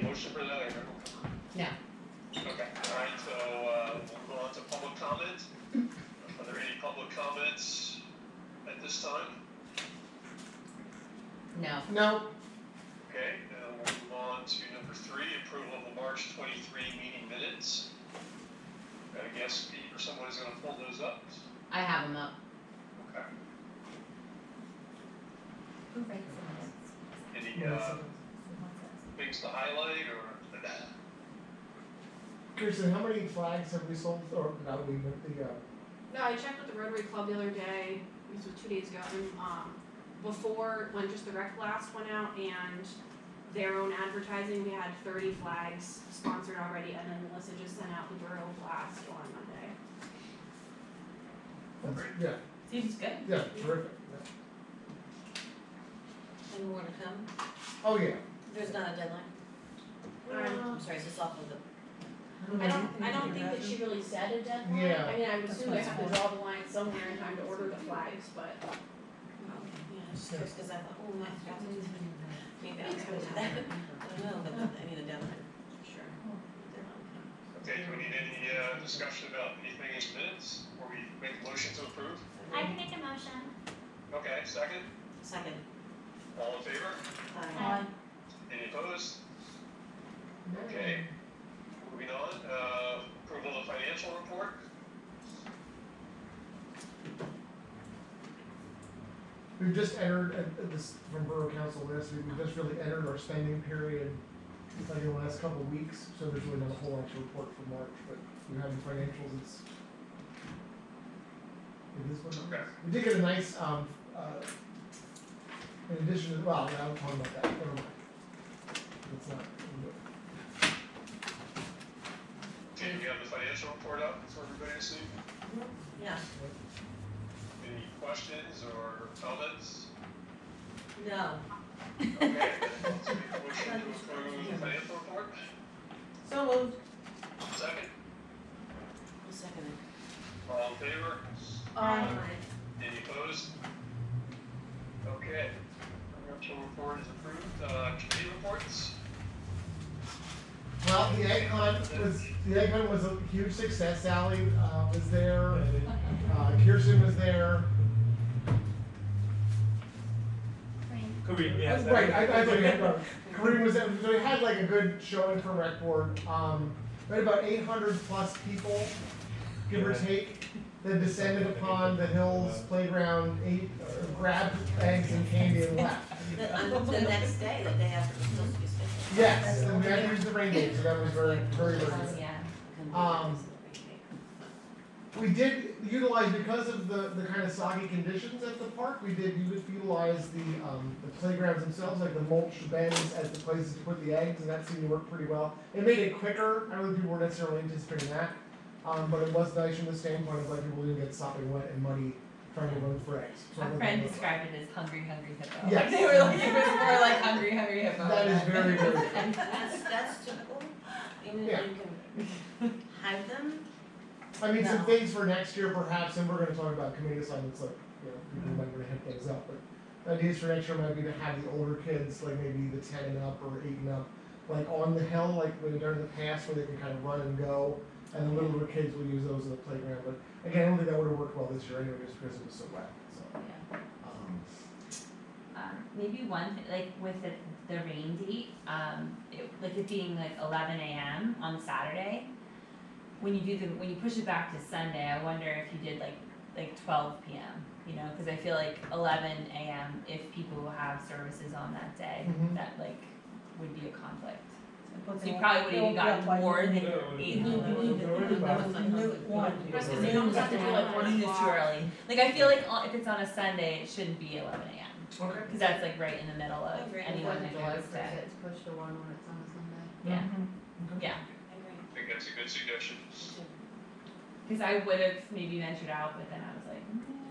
a motion for that? I remember. No. Okay, alright, so, we'll go on to public comment. Are there any public comments at this time? No. No, Okay, we'll move on to number 3, approval of the March 23 meeting minutes. I guess Pete or someone is gonna pull those up. I have them up. Okay. Who writes the minutes? Any, things to highlight or? Kirsten, how many flags have we sold, or not we, but the, No, I checked with the Rotary Club the other day, this was 2 days ago, and before, when just the rec blast went out and their own advertising, we had 30 flags sponsored already, and then Melissa just sent out the Borough blast on Monday. yeah, Seems good. yeah, terrific, yeah. Any more to come? Oh, yeah. There's not a deadline? I'm sorry, is this off of the? I don't think that she really said a deadline. Yeah. I mean, I would assume they have to draw the line somewhere in time to order the flags, but. Yeah, just because I thought, oh, I forgot to do that. Maybe I'll try to do that. I don't know, but I need a deadline. Sure. Okay, do we need any, discussion about anything in minutes, or we make a motion to approve? I can make a motion. Okay, second, Second. all in favor? Aye. Any opposed? Okay, moving on, approval of financial report. We've just entered, at this, from Borough Council last week, we've just really entered our spending period, like in the last couple of weeks, so there's really not a whole actual report for March, but we have the financials, it is what it is. Okay. We did get a nice, in addition to, well, I'll talk about that, never mind. It's not, Okay, we have the financial report up for everybody to see. Yeah, Any questions or comments? no. Okay, let's make a motion to approve the financial report. So moved. Second, I'll second it. all in favor? Aye. Any opposed? Okay, financial report is approved. Committee reports? well, the egg hunt was a huge success, Sally, was there, Kirsten was there. Green. Right, I thought you had, Kareem was there, so we had like a good showing for rec board, we had about 800 plus people, give or take, that descended upon the Hills playground, ate, grabbed eggs and candy and left. The next day, the day after, it was supposed to be scheduled. Yes, and we had to use the rain date, so that was very, very, very good. Yeah. We did utilize, because of the kind of soggy conditions at the park, we did utilize the playgrounds themselves, like the mulch bins as the places to put the eggs, and that seemed to work pretty well. It made it quicker, I don't think people were necessarily anticipating that, but it was nice from the standpoint of like people didn't get sopping wet and muddy trying to run for eggs. So I A thought friend that was- described it as hungry hippo. Yes. They were like, it was more like hungry hippo. That is very, very good. And that's typical, even Yeah. if you can hide them. I mean, some No. things for next year perhaps, and we're gonna talk about committee assignments, like, you know, people might wanna hit things up, but ideas for next year might be to have the older kids, like maybe the 10 and up or 8 and up, like on the hill, like when they're in the past where they can kind of run and go, and the littler kids will use those as a playground, but again, I don't think that would've worked well this year anyway, just because it was so wet, so. Yeah. Um, Maybe one, like with the rain date, like it being like 11 a.m. on Saturday. When you push it back to Sunday, I wonder if you did like 12 p.m. You know, because I feel like 11 a.m. if people have services on that day, Mhm. that like would be a conflict. So you probably would have even gotten more than 8. Because they don't have to do like 1 Noon is too o'clock. early. Like I feel like if it's on a Sunday, it shouldn't be 11 a.m. Okay. Because that's like right in the middle of Agree. anyone that July goes 1st, to. it's pushed to 1 when it's on a Sunday. Yeah, Okay. yeah. I agree. I think that's a good suggestion. Because I would have maybe ventured out, but then I was like,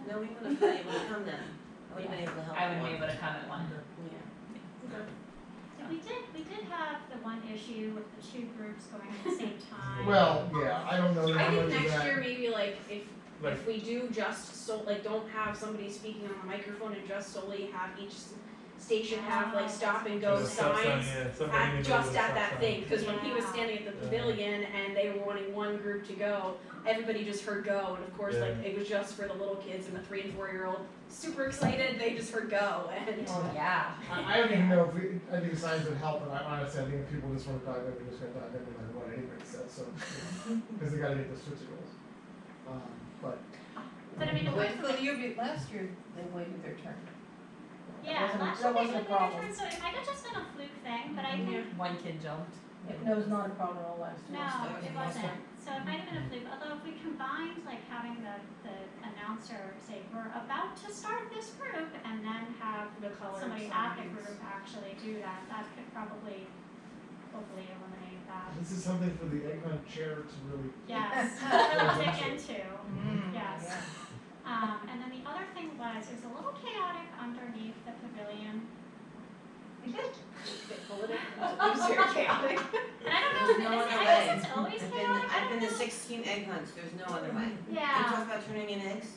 No, we wouldn't have been able to come then. I wouldn't have been able to help. I wouldn't be able to come at 1. Yeah. So we did have the one issue with the 2 groups going at the same time. Well, yeah, I don't know I how think much of next that. year, maybe like if we do just so, like don't have somebody speaking on the microphone and just solely have each station have like stop and go There's a stop sign, signs yeah, somebody in the at, middle of just the at stop that sign. thing, cause when he was Yeah. standing at the Yeah. pavilion and they were wanting one group to go, everybody just heard go, and of course, like, Yeah. it was just for the little kids and the 3 and 4-year-old, super excited, they just heard go, and. Yeah. I don't even know if I think signs would help, but I honestly, I think if people just wanna dive in, they're just gonna dive in no matter what anybody says, so, cause they gotta get those Tootsie Rolls. But, But I mean, it Wait, was for the year, last year, they waited their turn. yeah, wasn't- last that year they wasn't a did their problem. turn, so it might have just been a fluke thing, but I think, One kid jumped. No, it was not a problem at all last year. no, so it wasn't. So it might have been a fluke, although if we combined like having the announcer say, we're about to start this group, and then have The color somebody at the signs. group actually do that, that could probably, hopefully eliminate that. this is something for the egg hunt chair to really, Yes, really dig into, Mm, yes. yeah. And then the other thing was, it was a little chaotic underneath the pavilion. It was very chaotic. And I don't know, There's if no it's, other I way. guess it's always I've chaotic, I been don't to know. 16 egg hunts, there's no other way. You Yeah, talk about turning in eggs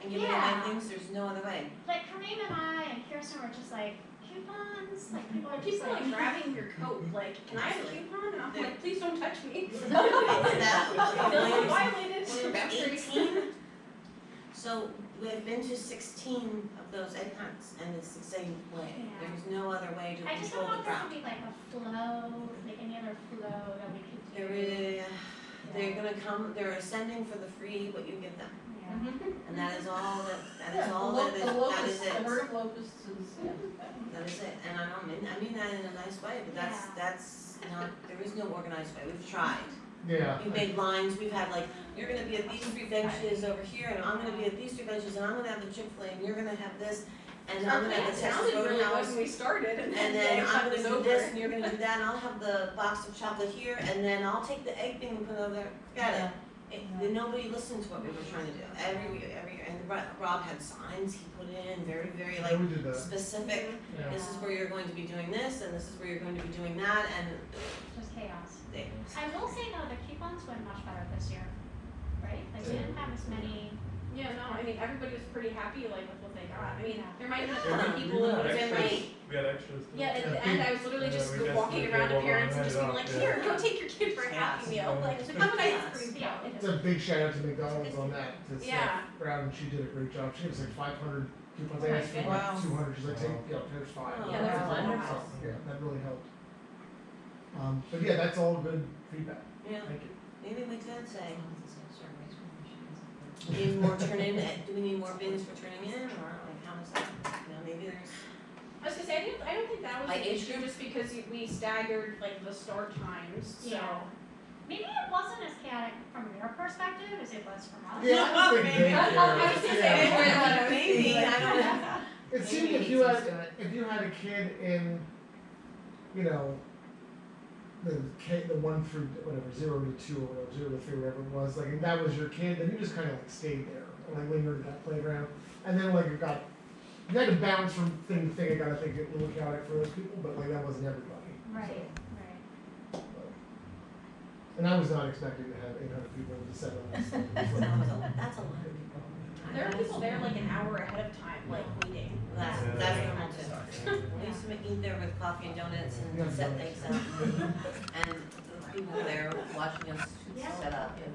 and giving Yeah. away things, there's no other way. like Kareem and I and Kirsten were just like, coupons, like people are just People like. like grabbing your coat, like, can I have a coupon? And I'm like, please don't touch me. That- Feel when- violated. when it's 18, so we've been to 16 of those egg hunts and it's the same way. Yeah. There's no other way to I just control don't know the if there crowd. could be like a flow, like any other flow that we could do. They're gonna come, they're ascending for the free what you give them. Yeah. And that is all that is Yeah, all the that is, the that locusts, is it. the herd of locusts is, yeah. That is it, and I mean that in a nice way, but Yeah. that's not, there is no organized way, we've tried. yeah. We've made lines, we've had like, you're gonna be at these 3 benches over here, and I'm gonna be at these 3 benches, and I'm gonna have the Chick-fil-A, and you're gonna have this, and Our I'm gonna plan have the Texas sounded really good Roadhouse, when we started, and and then then the I'm was gonna do over. this, and you're gonna do that, and I'll have the box of chocolate here, and then I'll take the egg thing and put it over there, forget it. Then nobody listened to what we were trying to do, every year, and Rob had signs he put in, very, very Yeah, like we did that, specific, yeah. this is where you're going to be doing this, and this is where you're going to be doing that, and Just chaos. they, I will say though, the coupons went much better this year, right? Like we didn't have as many. Yeah, no, I mean, everybody was pretty happy, like, with what they got. I mean, Yeah. there might have been a Yeah, couple we people had that would have been extras. late. We had extras too. Yeah, at the Yeah. end, I was literally Yeah, just we just walking did around to table parents and and just being handed like, out, here, yeah. go take your kid for a happy meal, like, It's have a nice chaos. food. Yeah. It's a big shout out to McDonald's on that, to Yeah. Steph Brown, and she did a great job, she was like 500 coupons, Oh I my asked for goodness. like 200, she's like, take, here's 5. Oh, Yeah, that's wonderful. Yeah, that really helped. But yeah, that's all good feedback, yeah, thank you. maybe we could say, need more turn in, do we need more bins for turning in, or like, how does that, maybe there's, I was gonna say, I don't think that was Like an age issue, group? just because we staggered, like, the start times, so. Yeah. Maybe it wasn't as chaotic from your perspective as it was from us. Yeah, I don't think maybe. they I was gonna say, care. maybe, I don't know. It seemed Maybe if he you needs had, to do it. if you had a kid in, you know, the 1 through whatever, 0 to 2 or whatever, 0 to 3, whatever it was, like, if that was your kid, then you just kinda like stayed there, and like lingered at that playground, and then like you had to bounce from thing to thing, I gotta think it a little chaotic for those people, but like that wasn't everybody. Right, so, right. but- And I was not expecting to have 800 people to set on this. That's a lot of people. There are people there like an hour ahead of time, like, waiting. That's, Yeah. that's normal too. We used to eat there with coffee and donuts and set things up. And the people there watching us set up, get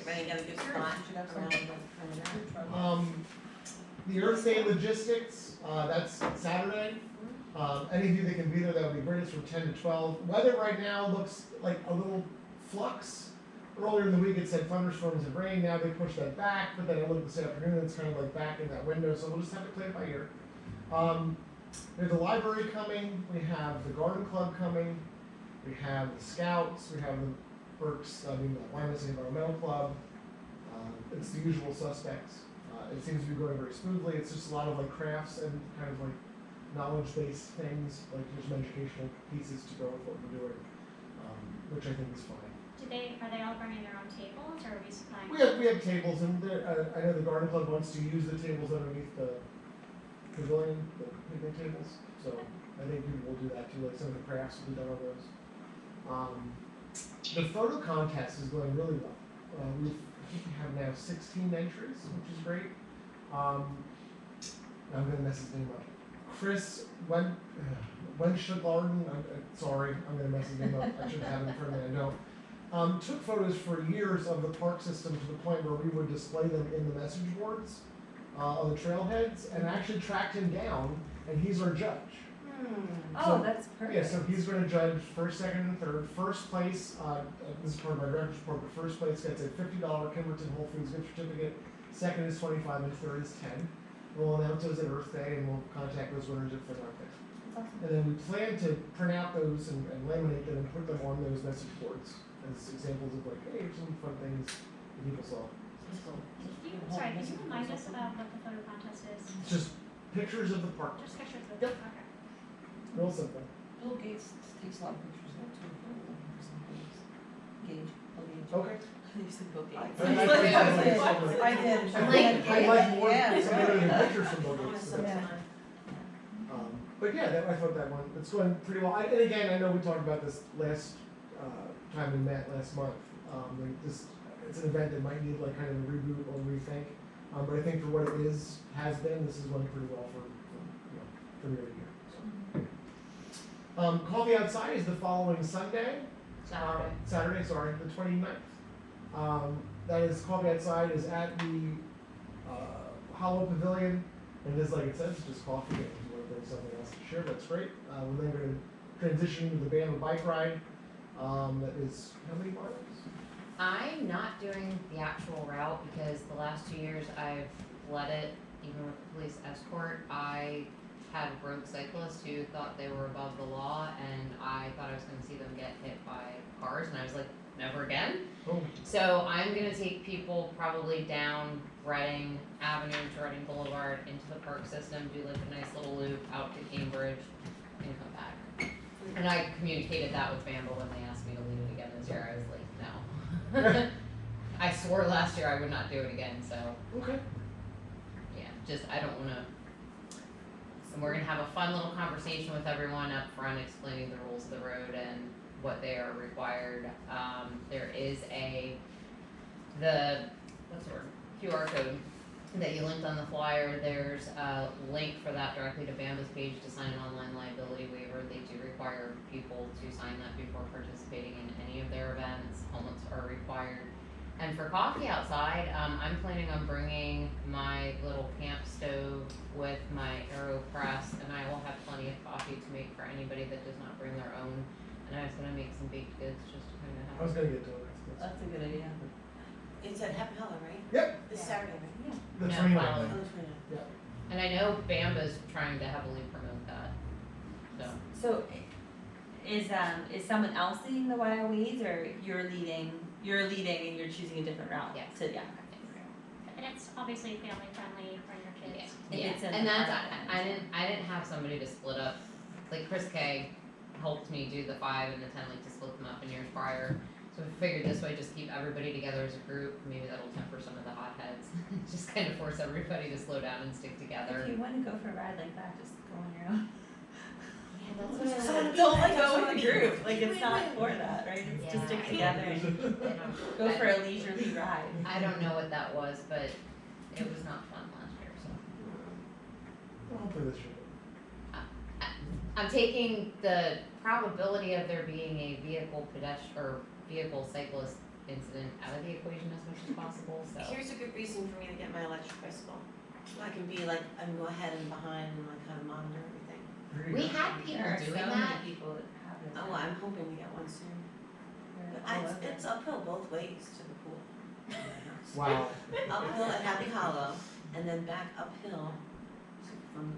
ready to get a good spot around the. The Earth Day logistics, that's Saturday. Any of you that can be there, that would be great, it's from 10 to 12. Weather right now looks like a little flux. Earlier in the week it said thunderstorms and rain, now they pushed that back, but then I looked this afternoon, it's kind of like back in that window, so we'll just have to play it by ear. There's a library coming, we have the garden club coming, we have the scouts, we have the Wyoming Environmental Club. It's the usual suspects. It seems to be going very smoothly, it's just a lot of like crafts and kind of like knowledge-based things, like there's some educational pieces to go with what we're doing, which I think is fine. Are they all bringing their own tables, or are we supplying? We have tables, and I know the garden club wants to use the tables underneath the pavilion, the picnic tables, so I think people will do that too, like some of the crafts will be done on those. The photo contest is going really well. I think we have now 16 entries, which is great. I'm gonna mess his name up. Chris Wenschlarden, sorry, I'm gonna mess his name up, I should have him in front of me, I know. Took photos for years of the park system to the point where we would display them in the message boards on the trailheads, and actually tracked him down, and he's our judge. Oh, that's perfect. Yeah, so he's gonna judge first, second, and third. First place, this is part of my director's report, but first place gets a $50 Kimberton Whole Foods gift certificate. Second is 25, and third is 10. We'll announce those at Earth Day, and we'll contact those winners if they're not there. That's awesome. And then we plan to print out those and laminate them and put them on those message boards as examples of like, hey, here's some fun things that people saw. Sorry, can you remind us about what the photo contest is? It's just pictures of the park, Just pictures of Yep. it, okay. real simple. Bill Gates takes a lot of pictures of that too. Gage, Bill Gates. Okay. You said Bill Gates. I I did. I like more, Yeah. some of the pictures from I Bill want Gates. some Yeah. time. But yeah, I thought that one, it's going pretty well. And again, I know we talked about this last time we met last month. It's an event that might need like kind of a reboot or rethink. But I think for what it has been, this is going pretty well for the year. So. Coffee Outside is the following Sunday. Saturday, sorry, the 29th. That is Coffee Outside is at the Hollow Pavilion, and it is like it says, just coffee. And if you want to bring something else to share, that's great. We're then going to transition to the Bama bike ride. That is how many miles? I'm not doing the actual route because the last 2 years I've led it, even with the police escort. I had rogue cyclists who thought they were above the law, and I thought I was going to see them get hit by cars, and I was like, never again. Oh. So I'm going to take people probably down Reading Avenue to Reading Boulevard into the park system, do like a nice little loop out to Cambridge, and come back. And I communicated that with Bamble when they asked me to lead it again this year. I was like, no. I swore last year I would not do it again, so Okay. yeah, just I don't wanna. And we're gonna have a fun little conversation with everyone up front, explaining the rules of the road and what they are required. There is what's the word? QR code that you linked on the flyer. There's a link for that directly to Bamba's page to sign an online liability waiver. They do require people to sign that before participating in any of their events. Helmets are required. And for Coffee Outside, I'm planning on bringing my little camp stove with my AeroPress, and I will have plenty of coffee to make for anybody that does not bring their own. And I was gonna make some baked goods just to kind of I have. was going to get to it. That's a good idea. It's at Happy Hollow, right? Yep. This Yeah. Saturday, right? The No, 29th. following. Oh, the 29th. And I know Bamba's trying to heavily promote that, so. So, is someone else leading the YOEs, or you're leading and you're choosing a different route? Yes. To, yeah. And it's obviously family friendly for your kids. If Yeah, it's in and the that's, park, then I didn't have somebody to split up, like Chris K helped me do the 5 and the 10, like to split them up in years prior. So I figured this way, just keep everybody together as a group, maybe that'll temper some of the hotheads, just kind of force everybody to slow down and stick together. If you wanna go for a ride like that, just go on your own. Yeah, that's what I Don't like go with a group, like it's not for that, right? It's to Yeah, stick I together and go for a leisurely ride. I don't know what that was, but it was not fun last year, so. Well, hopefully this should. I'm taking the probability of there being a vehicle cyclist incident out of the equation as much as possible, so. Here's a good reason for me to get my electric bicycle. I can be like, I can go ahead and behind and like kind of monitor everything. There you We go. had people There are doing so that. many people that have this. Oh, I'm hoping to get one soon. But it's uphill both ways to the pool. Wow. Uphill at Happy Hollow and then back uphill from.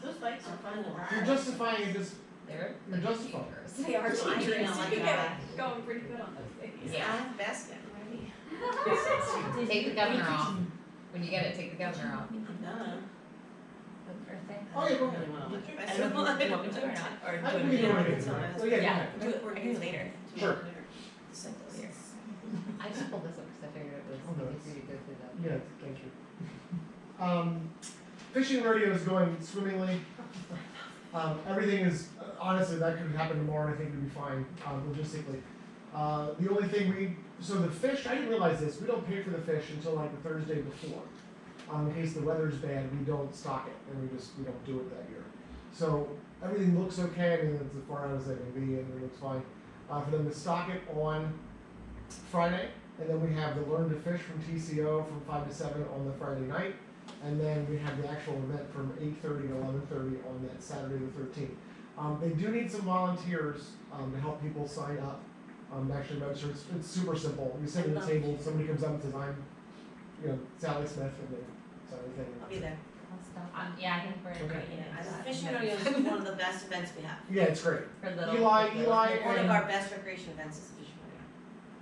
Those bikes are fun to You're ride. justifying it just, They're you're justifying. dangerous. They are I know, dangerous. like You that. get going pretty good on those things. I Yeah. have a basket ready. Take the governor off. When you get it, take the governor off. I'm done. Birthday? Oh, yeah, go I ahead. really want an electric I don't know if you want me to or not, or I do can it be later. doing it. It's on my Oh, yeah, Yeah. go ahead. I can do it later. Sure. Cyclists. I just pulled this up because I figured it was Oh, no, easy for you to go through that. Yeah, thank you. Fishing rodeo is going swimmingly. Everything is, honestly, that could happen tomorrow, and I think we'd be fine, logistically. The only thing so the fish, I didn't realize this, we don't pay for the fish until like the Thursday before. In case the weather's bad, we don't stock it, and we don't do it that year. So everything looks okay. I mean, it's as far out as they can be, and it looks fine. For them to stock it on Friday, and then we have the Learn to Fish from TCO from 5 to 7 on the Friday night, and then we have the actual event from 8:30 to 11:30 on that Saturday the 13th. They do need some volunteers to help people sign up. Actually register. It's super simple. You sit at the table, somebody comes up and says, "I'm, Sally Smith," and they sign the thing. I'll be there. Yeah, I think we're Okay. great at As a that. fishing rodeo is one of the best events we have. Yeah, it's great. For little. Eli, One of and our best recreation events is the fishing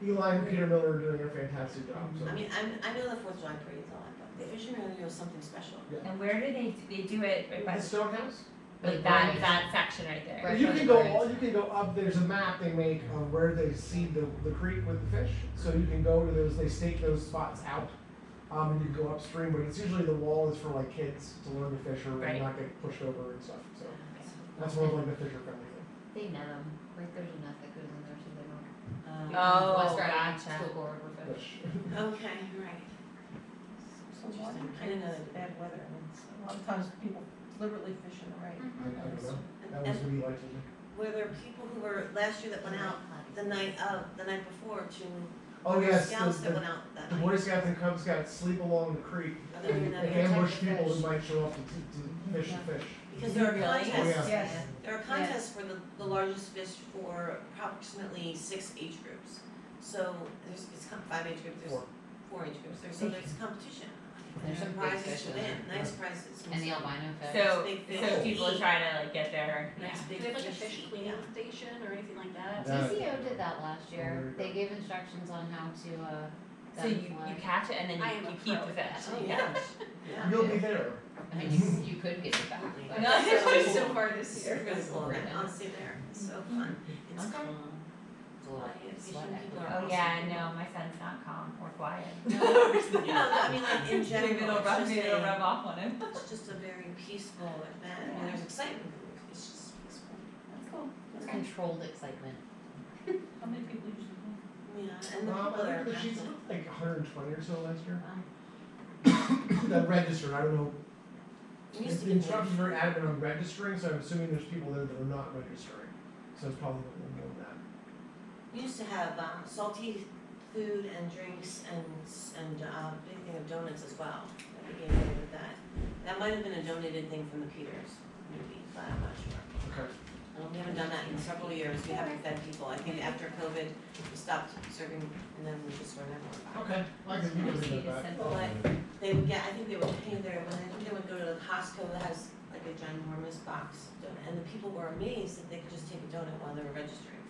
rodeo. Eli and Peter Miller are doing a fantastic job. So. I mean, I know the 4th of July parade is all that, but the fishing rodeo is something special. And where do they do it right by The Stonehouse. like that section right there? Right. You can go up. There's a map they make on where they seed the creek with the fish. So you can go to those. They stake those spots out. And you can go upstream, but it's usually the wall is for like kids to learn to fish or Right. not get pushed over and stuff. So that's more of like the fisher friendly thing. They net them, like there's a net that goes in there so they don't. Oh, West Riding gotcha. School Board for fish. Fish. Okay, right. So why do Interesting. you I didn't know think it's that. bad weather? I mean, a lot of times people literally fish in the rain. I don't know. That And was what Eli told me. were there people who were last year that went out the night before to Oh yes, Scouts that the went out that The night? Boy Scouts and Cub Scouts sleep along the creek Are they doing and that? ambush Protect the people fish. who might show up to fish the fish. Because there are Really? contests. Oh, yeah. Yes. There are contests for the largest fish for approximately 6 age groups. So there's, 5 age groups, there's Four. 4 age groups, there's competition. There's some big prizes fish to in win, there. nice prizes. And the albino fish. So Big fish. so people try to like get their Nice Do big they have like a fish. fish cleaning station or anything like that? Yeah. TCO did that last There year. you They go. gave instructions on how to, So you catch it and then I am you a keep pro the at fish. Oh, yeah. Yeah. You'll be there. I mean, you could get it back. but- No, it's really so far this It's year. really cool, right? Honestly, there, it's so fun. It's Okay. calm. It's a lot of Fishing sweat people equity. are Oh yeah, no, my son's not calm or quiet. You know, I mean, like in general, Maybe it'll rub, it's maybe it'll just rub off on him. it's just a very peaceful event, I mean, there's excitement, it's just peaceful. That's cool. It's controlled excitement. How many people usually go? Yeah, and the people I that are looked at the sheets, it passionate. looked like 120 or so last year. Wow. That registered, I don't know. It used to The be instructions are adamant on registering, so I'm assuming there's people there that are not registering. So it's probably a little more than that. We used to have salty food and drinks and big thing of donuts as well. That we gave away with that. That might have been a donated thing from the Peters, maybe, but I'm not sure. Okay. We haven't done that in several years. We haven't fed people. I think after COVID, we stopped serving and then we just were never back. Okay, I can do something about that. But they would get, I think they would pay their, when I think they would go to the Costco that has like a ginormous box donut, and the people were amazed that they could just take a donut while they were registering.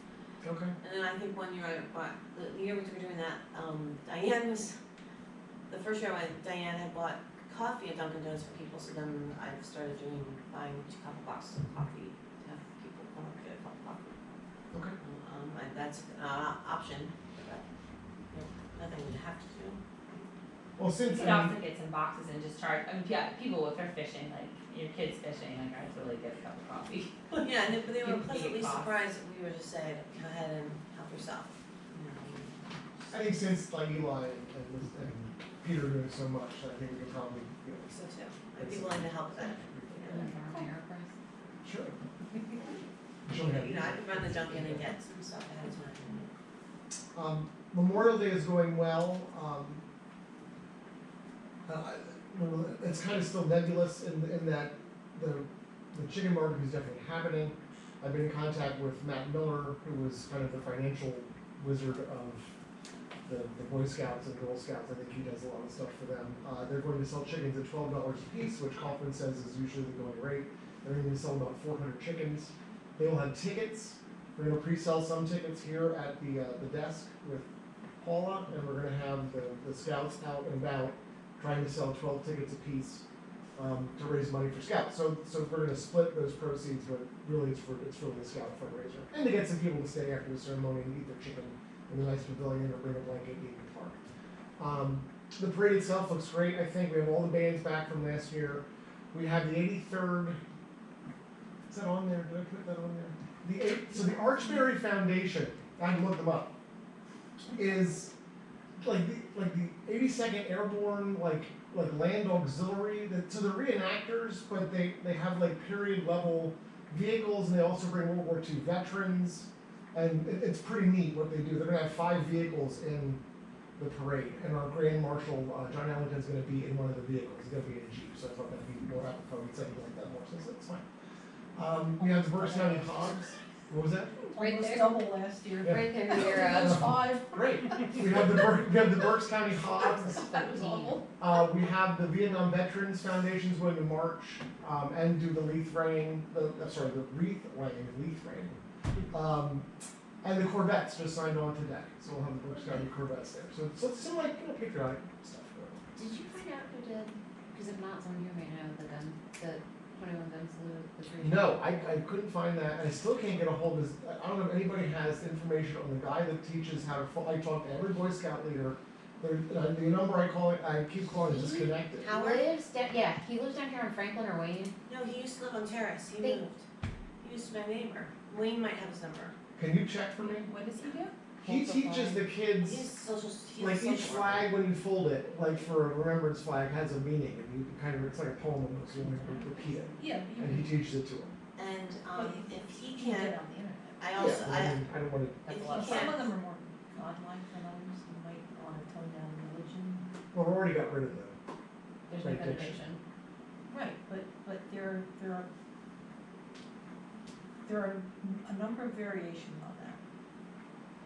Okay. And then I think one year I bought, the year we were doing that, Diane was, the first year I went, Diane had bought coffee at Dunkin' Donuts for people, so then I started buying 2 couple boxes of coffee to have people come up and get a cup of coffee. Okay. That's an option, but, nothing we have to do. Well, You since could also get some boxes and just charge, I mean, yeah, people if they're fishing, like your kids fishing, like I totally get a cup of coffee. Yeah, but they were You can pleasantly get cost. surprised that we were just saying, go ahead and help yourself. You know, I think since like Eli and Peter are doing so much, I think we could probably, so too, I'd be willing to help with that. Sure. She'll have You know, I could run the Dunkin' and get some stuff ahead of time. Memorial Day is going well. It's kind of still nebulous in that the chicken market is definitely happening. I've been in contact with Matt Miller, who was kind of the financial wizard of the Boy Scouts and Girl Scouts. I think he does a lot of stuff for them. They're going to sell chickens at $12 a piece, which Kaufman says is usually the going rate. They're going to sell about 400 chickens. They will have tickets. We're going to pre-sell some tickets here at the desk with Paula, and we're going to have the scouts out and about trying to sell 12 tickets a piece to raise money for scouts. So we're going to split those proceeds, but really it's really a scout fundraiser, and to get some people to stay after the ceremony and eat their chicken in the nice pavilion or bring a blanket game to the park. The parade itself looks great. I think we have all the bands back from last year. We have the 83rd. Is that on there? Did I put that on there? So the Archberry Foundation, I can look them up, is like like the 82nd Airborne like Land Auxiliary. So they're reenactors, but they have like period level vehicles, and they also bring World War II veterans, and it's pretty neat what they do. They're gonna have 5 vehicles in the parade, and our Grand Marshal John Ellington's gonna be in one of the vehicles. He's gonna be in a Jeep, so I thought that'd be more apropos. He said he liked that more, so it's fine. We have the Berks County Hogs. What was that? Right Almost there. double last year. Right there, your, That's 5. Great. We have the Berks County Hogs. That was awful. We have the Vietnam Veterans Foundation's going to march and do the wreath laying. And the Corvettes just signed on today, so we'll have the Berks County Corvettes there. So it's some like patriotic stuff going on. Did you find out who did, because if not, someone here may know the 21 gun salute, the tree. No, I couldn't find that, and I still can't get a hold of this. I don't know if anybody has information on the guy that teaches how to. I talked to every Boy Scout leader. The number I keep calling is disconnected. He lives down, yeah, he lives down here on Franklin or Wayne. No, he used to live on Terrace, he They- moved. He used to be my neighbor. Wayne might have his number. Can you check for me? What does he do? He teaches the kids. He's social, he's a Like social each worker. flag, when you fold it, like for a remembrance flag, has a meaning, and you kind of, it's like a poem almost, you only repeat it, Yeah, and he teaches it to them. And, if he you can can, get on the internet. I also, Yeah, I mean, I don't wanna, if That's a he lot of Some can't, of them are more godlike than others, you might wanna tone down religion. well, we already got rid of the, There's no Right, benediction. Right, but there are a number of variations on that.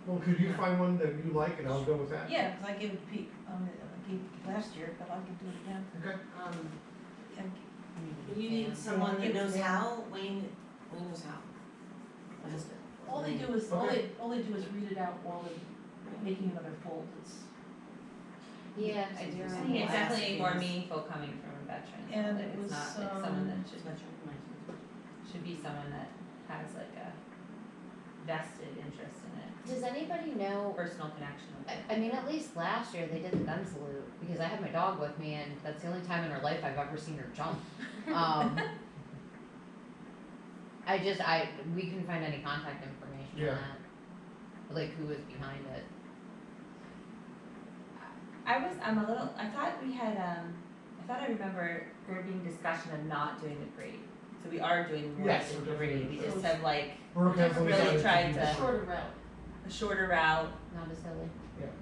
well, could you find one that you like, and I'll go with that? Yeah, 'cause I gave Pete, I gave last year, but I can do it again. Okay, And you need someone that knows how, Wayne knows how. My husband. all they do is, all they do is read it out while they're making another fold. It's, Yeah, I do I remember. think it's last definitely year. more meaningful coming from a veteran. And Like, it it's was, not like someone that It's much, should be someone that has like a vested interest in it, Does anybody know, personal connection with it. I mean, at least last year they did the gun salute, because I had my dog with me, and that's the only time in her life I've ever seen her jump. We couldn't find any contact information Yeah. on that, like who was behind it. I thought we had, I thought I remember there being discussion of not doing the parade. So we are doing more Yes, than we're the parade, we definitely- just have like Borough Council Really decided tried keep to- it shorter route. a shorter route, Not as silly.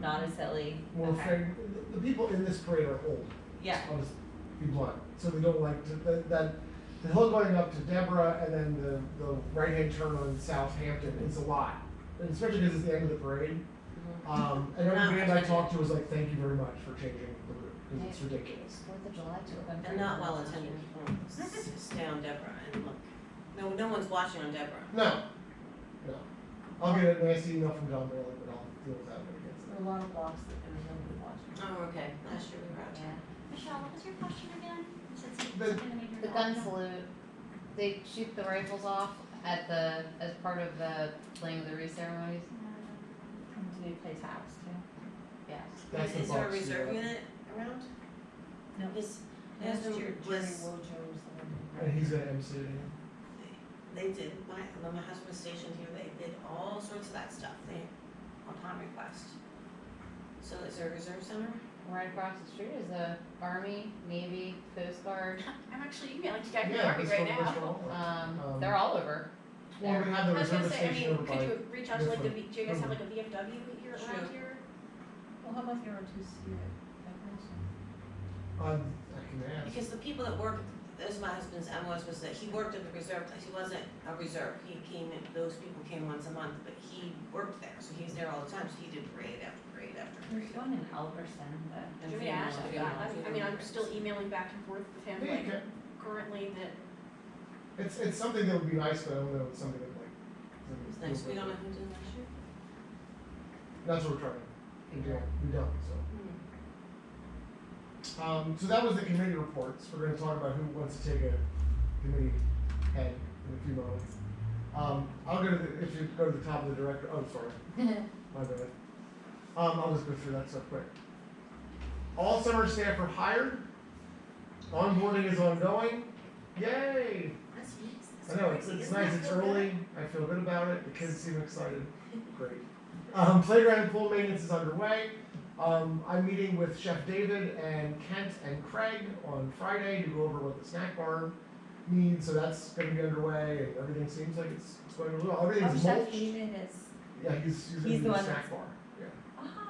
not as silly. More Okay. fair, the people in this parade are old, Yeah, I'll just be blunt, so they don't like to, that, the hill going up to Deborah, and then the right-hand turn on Southampton, it's a lot, and especially because it's the end of the parade. And every band I talked to was like, thank you very much for changing the route, because it's ridiculous. 4th of July took them. and not well attended people. Stay on Deborah and look. No one's watching on Deborah. No. I'll get a nasty email from John Bailey, but I'll deal with that when it gets There are a lot of blocks that there was nobody watching. Oh, okay, last year we were out. Yeah. Michelle, what was your question again? You said something The- that made your The dog gun jump. salute, they shoot the rifles off as part of the playing of the wreath ceremonies. do they play taps too? Yes. That's the Is there a box, reserve yeah. unit around? No. His That's husband Jerry was, Wojo's the one. And he's gonna MC it. they did, when my husband was stationed here, they did all sorts of that stuff, upon request. So is there a reserve center? Right across the street is the Army, Navy, Coast Guard. I'm actually emailing you guys in the Yeah, Army that's right what- now. that's what- They're all over. Well, we have the I was gonna reserve say, I station mean, over could by, you reach out to like this the, one. do you guys have like a VFW here around Sure. here? Well, how about the R2C at Wilson? I can ask. Because the people that work, as my husband's MO was that he worked at the reserve, he wasn't a reserve, he came in, those people came once a month, but he worked there, so he was there all the time, so he did parade after parade after There's parade. one in Elverson, the. Do you want me to ask that? I mean, I'm still emailing back and forth with him, Yeah, you like, can. currently that, It's something that would be nice, but I don't know, it's something that like. It's nice, we don't know who did last year. That's what we're trying to, we don't, so. Hmm. So that was the committee reports. We're gonna talk about who wants to take a committee head in a few moments. I'll go to if you go to the top of the director, oh, sorry, my bad. I'll just go through that stuff quick. All summer staff are hired. Onboarding is ongoing. Yay! That's nice, I that's know, crazy. it's Isn't nice, that it's feel good? early, I feel good about it, the kids seem excited, great. Playground and pool maintenance is underway. I'm meeting with Chef David and Kent and Craig on Friday to go over what the snack bar needs, so that's gonna be underway, and everything seems like it's going really well. Everything's Chef mulched. David is, Yeah, he's gonna He's do the the one snack bar, yeah.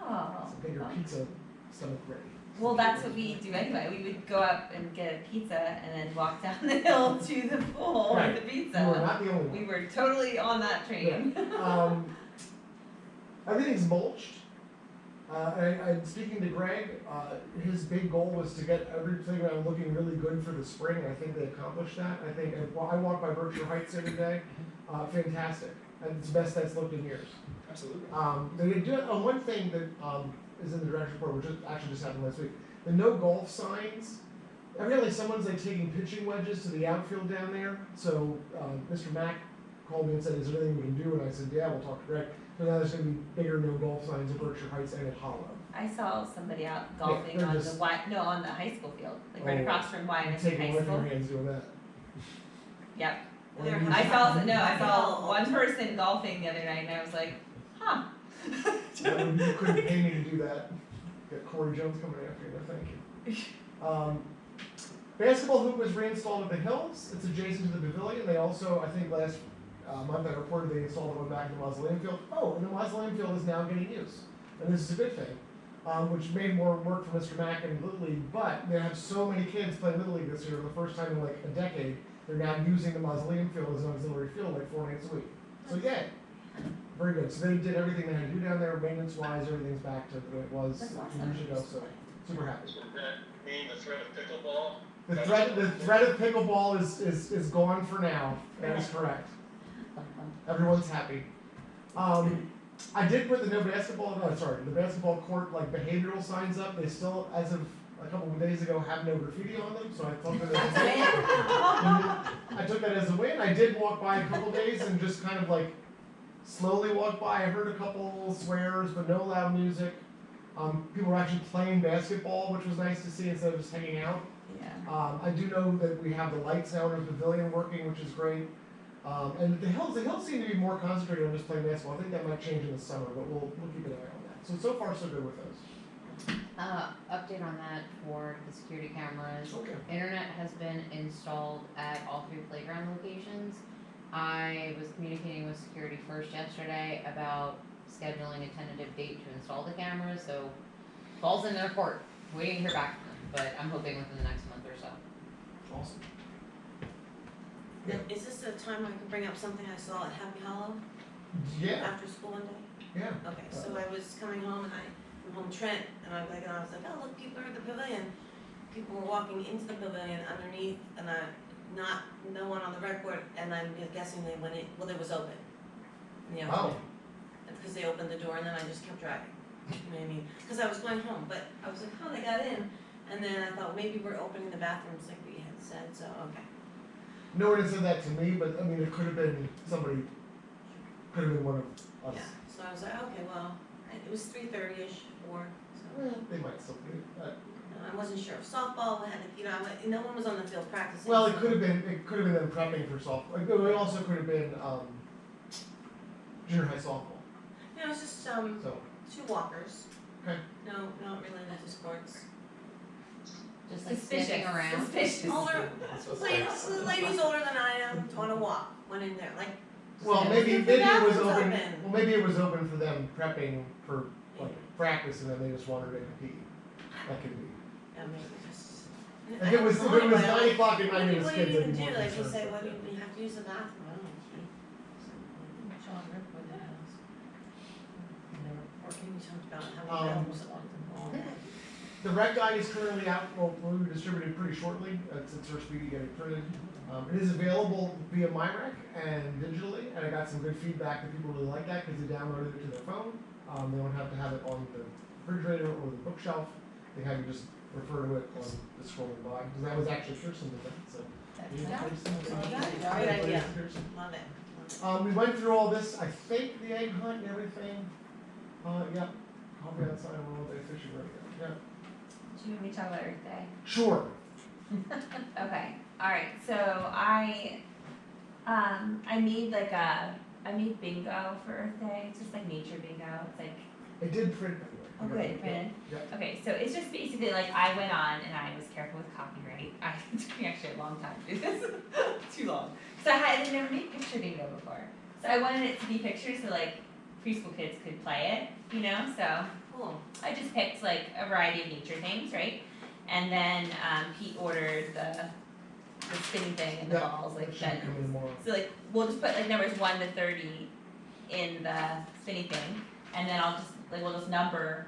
oh. So get your pizza stomach ready. Well, that's what we do anyway. We would go up and get a pizza and then walk down the hill to the pool Right. with the You are pizza. not the only one. We were totally on that train. Everything's mulched. And speaking to Greg, his big goal was to get every playground looking really good for the spring, and I think they accomplished that. I think, I walk by Berkshire Heights every day, fantastic. And it's the best that's looked in years. Absolutely. They did do one thing that is in the director's report, which actually just happened last week. The no golf signs. Evidently, someone's like taking pitching wedges to the outfield down there. So Mr. Mack called me and said, "Is there anything we can do?" And I said, "Yeah, we'll talk to Greg." So now there's going to be bigger no golf signs at Berkshire Heights and at Hollow. I saw somebody out golfing they're on just- on the high school field, like right Oh, across from Wyoming Taking High away from School. your hands doing that. Yep. They're Or I you- saw one person golfing the other night, and I was like, huh. You couldn't pay me to do that. Got Corey Jones coming after you, no thank you. Basketball hoop was reinstalled at the Hills. It's adjacent to the pavilion. They also, I think last month I reported they installed one back in the Mausoleum Field. Oh, and the Mausoleum Field is now getting use. And this is a good thing, which made more work for Mr. Mack and Little League, but they have so many kids playing Little League this year for the first time in like a decade. They're now using the Mausoleum Field as an auxiliary field like 4 nights a week. So yay. Very good. So they did everything they had to do down there, maintenance-wise, everything's back to the way it was That's a awesome. few years ago, so super happy. Does that mean the threat of pickleball? The threat of pickleball is gone for now. That is correct. Everyone's happy. I did put the the basketball court like behavioral signs up. They still, as of a couple of days ago, have no graffiti on them. So I took that as a win. I took that as a win. I did walk by a couple days and just kind of like slowly walk by. I heard a couple swears, but no loud music. People were actually playing basketball, which was nice to see instead of just hanging out. Yeah. I do know that we have the lights now in the pavilion working, which is great. And the hills seem to be more concentrated on just playing basketball. I think that might change in the summer, but we'll keep an eye on that. So far so good with those. Update on that for the security cameras. Okay. Internet has been installed at all 3 playground locations. I was communicating with Security First yesterday about scheduling a tentative date to install the cameras, so falls in their court. Waiting to hear back from them, but I'm hoping within the next month or so. Awesome. Is this the time I can bring up something I saw at Happy Hollow Yeah. after school one day? Yeah. Okay, so I was coming home and from home Trent, and I was like, oh, look, people are at the pavilion. People were walking into the pavilion underneath, and no one on the rec board, and I'm guessing they went in, well, it was open. You know, Oh. because they opened the door, and then I just kept driving. You know what I mean? Because I was going home, but I was like, oh, they got in, and then I thought maybe we're opening the bathrooms like we had said, so, okay. No one had said that to me, but I mean, it could have been somebody, could have been one of us. Yeah, so I was like, okay, well, it was 3:30ish, 4, so. They might still be. I wasn't sure if softball had, I'm like, no one was on the field practicing. Well, so- it could have been them prepping for softball. It also could have been junior high softball. Yeah, it was just, So 2 walkers. Okay. No, not related to sports. Just like Suspicious. sniffing around. Suspicious. Older, ladies older than I am on a walk, went in there, like, well, Yeah. maybe The it was bathroom's open. open. Well, maybe it was open for them prepping for like practice, and then they just wanted to compete. That could be. yeah, maybe just. If it was 9 o'clock at night, it was What do you kids. I'd even be do, more like you concerned. say, what do you have to use the bathroom, I don't know, John Ripwood has. or can you talk about how Um, many bathrooms are The rec guide is currently out. Well, will be distributed pretty shortly. It's our speed to get it printed. It is available via MyRec and digitally, and I got some good feedback that people really like that because they downloaded it to their phone. They don't have to have it on the refrigerator or the bookshelf. They have you just refer to it on the scrolling by. Because that was actually Kirsten did that. So. Yeah, Kirsten. Great idea. Kirsten. Love it. We went through all this. I think the egg hunt and everything. Yeah. I'll be outside a little day fishing right now. Yeah. Do you want me to talk about Earth Day? Sure. Okay, alright, so I made bingo for Earth Day. It's just like nature bingo. It's like It did print, by the way. Oh, good, it printed? Yep. Okay, so it's just basically like I went on and I was careful with copyright. It took me actually a long time to do this, too long. So I'd never made picture video before. So I wanted it to be pictures so like preschool kids could play it, you know, so Cool. I just picked like a variety of nature things, right? And then Pete ordered the spinning thing and the Yeah, balls, like Should that. come in more. So like we'll just put like numbers 1 to 30 in the spinning thing, and then I'll just like we'll just number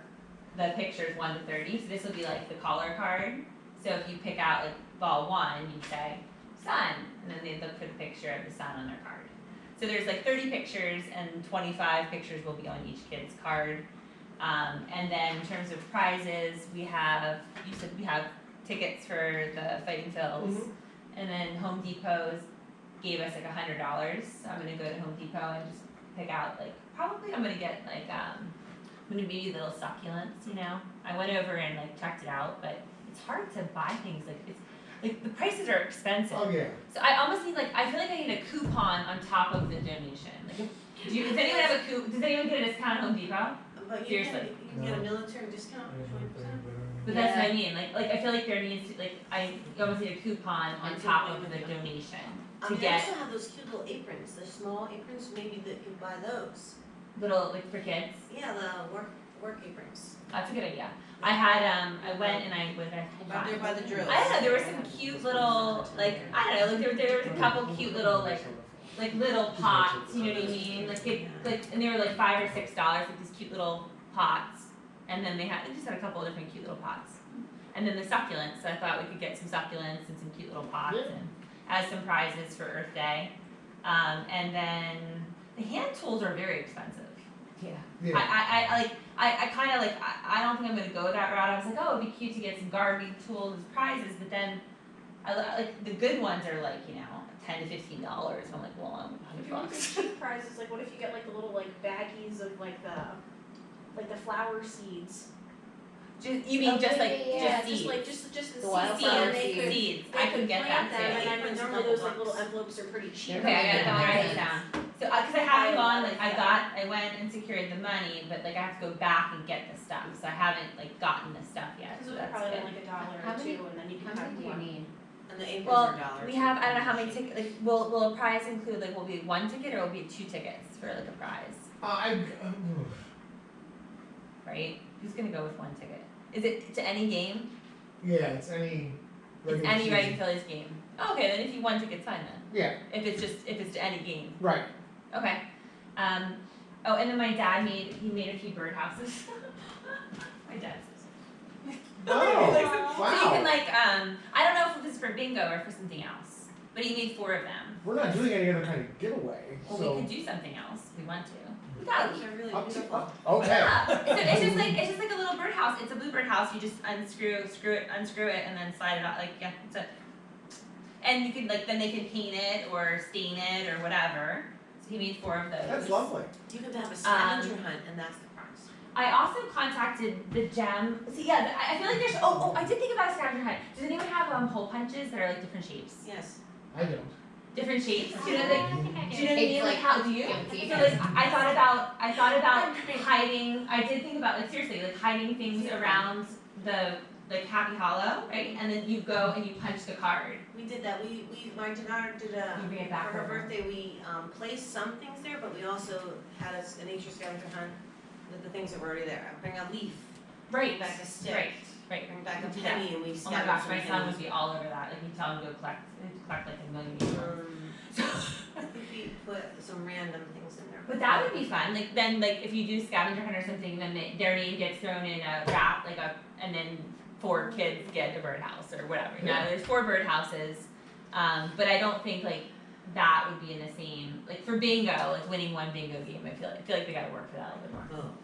the pictures 1 to 30. So this will be like the caller card. So if you pick out like ball 1, you say sun, and then they look for the picture of the sun on their card. So there's like 30 pictures, and 25 pictures will be on each kid's card. And then in terms of prizes, we have we have tickets for the Fighting Phils, and then Home Depot's gave us like $100. So I'm gonna go to Home Depot and just pick out like probably I'm gonna get like maybe little succulents, you know. I went over and like checked it out, but it's hard to buy things like it's like the prices are expensive. Oh, yeah. So I almost need like I feel like I need a coupon on top of the donation. Like does anyone have a does anyone get a discount at Home Depot? But you Seriously. can get a military discount, 20%. But that's what I mean, like I feel like there needs to, like, I almost need a coupon on top of the donation to They get also have those cute little aprons, the small aprons, maybe that you buy those. little, like, for kids. Yeah, the work aprons. That's a good idea. I had, I went and I went, Right there by the drills. I don't know, there were some cute little, like, I don't know, like, there was a couple cute little, like little pots, you know what I mean? And they were like $5 or $6, like these cute little pots. And then they just had a couple of different cute little pots. And then the succulents, so I thought we could get some succulents and some cute little pots and as some prizes for Earth Day. And then the hand tools are very expensive. Yeah. Yeah. I kind of like, I don't think I'm gonna go that route. I was like, oh, it'd be cute to get some gardening tools as prizes, but then like the good ones are like, you know, $10 to $15. I'm like, well, I'm If you want the $100. cheap prizes, like what if you get like the little like baggies of like the flower seeds? You mean just like, yeah, just seeds? Just the The seeds, wildflower and they could, Seeds, they I could could get plant that them, too. and then Aprons, normally those like couple little bucks. envelopes are pretty cheap. Okay, I gotta write it Yeah. down. So, cause I haven't gone, like, I went and secured the money, but like I have to go back and get the stuff, so I haven't like gotten the stuff yet, so Because those are that's probably good. like $1 How or many- $2, and then you can How have many do you more. need? And the aprons Well, are $1. we have, I don't know how many tickets, like, will a prize include, like, will it be 1 ticket or will it be 2 tickets for like a prize, right? Who's gonna go with 1 ticket? Is it to any game? yeah, it's any. It's regular any season. Reading Phillies game. Oh, okay, then if you 1 ticket's fine then, Yeah, if it's to any game. right. Okay. Oh, and then my dad made a few birdhouses. My dad's. Oh, So you can wow. like, I don't know if this is for bingo or for something else, but he made 4 of them. We're not doing any other kind of giveaway, Well, so. we could do something else if we want to. We got Those are really Up to- beautiful. Okay. Yeah. So it's just like a little birdhouse. It's a bluebird house. You just unscrew it, and then slide it out. Like yeah, it's a. And you can like then they can paint it or stain it or whatever. So he made 4 of those. That's lovely. You could have a scavenger hunt, and that's the prize. I also contacted the gem. See, yeah, I feel like there's. Oh, I did think about a scavenger hunt. Does anyone have hole punches that are like different shapes? Yes. I don't. Different shapes. Do you know I like? think I Do do. you know what I mean? It's Like like how do you? empty. So like I thought about hiding. I did think about like seriously like hiding things around the like Happy Hollow, right? And then you go and you punch the card. We did that. My daughter did a, You bring it back for her over. birthday, we placed some things there, but we also had a nature scavenger hunt with the things that were already there. Bring a leaf, Right. bring back a stick, Right. bring back a We do that. penny, and we Oh my scattered gosh, some my son pennies. would be all over that. Like you tell him to go collect like a million people. I think we put some random things in there. But that would be fun. Like then like if you do scavenger hunt or something, then their name gets thrown in a wrap and then 4 kids get a birdhouse or whatever. Now there's 4 birdhouses, but I don't think like that would be in the same like for bingo like winning 1 bingo game. I feel like they got to work for that a little bit more. Oh.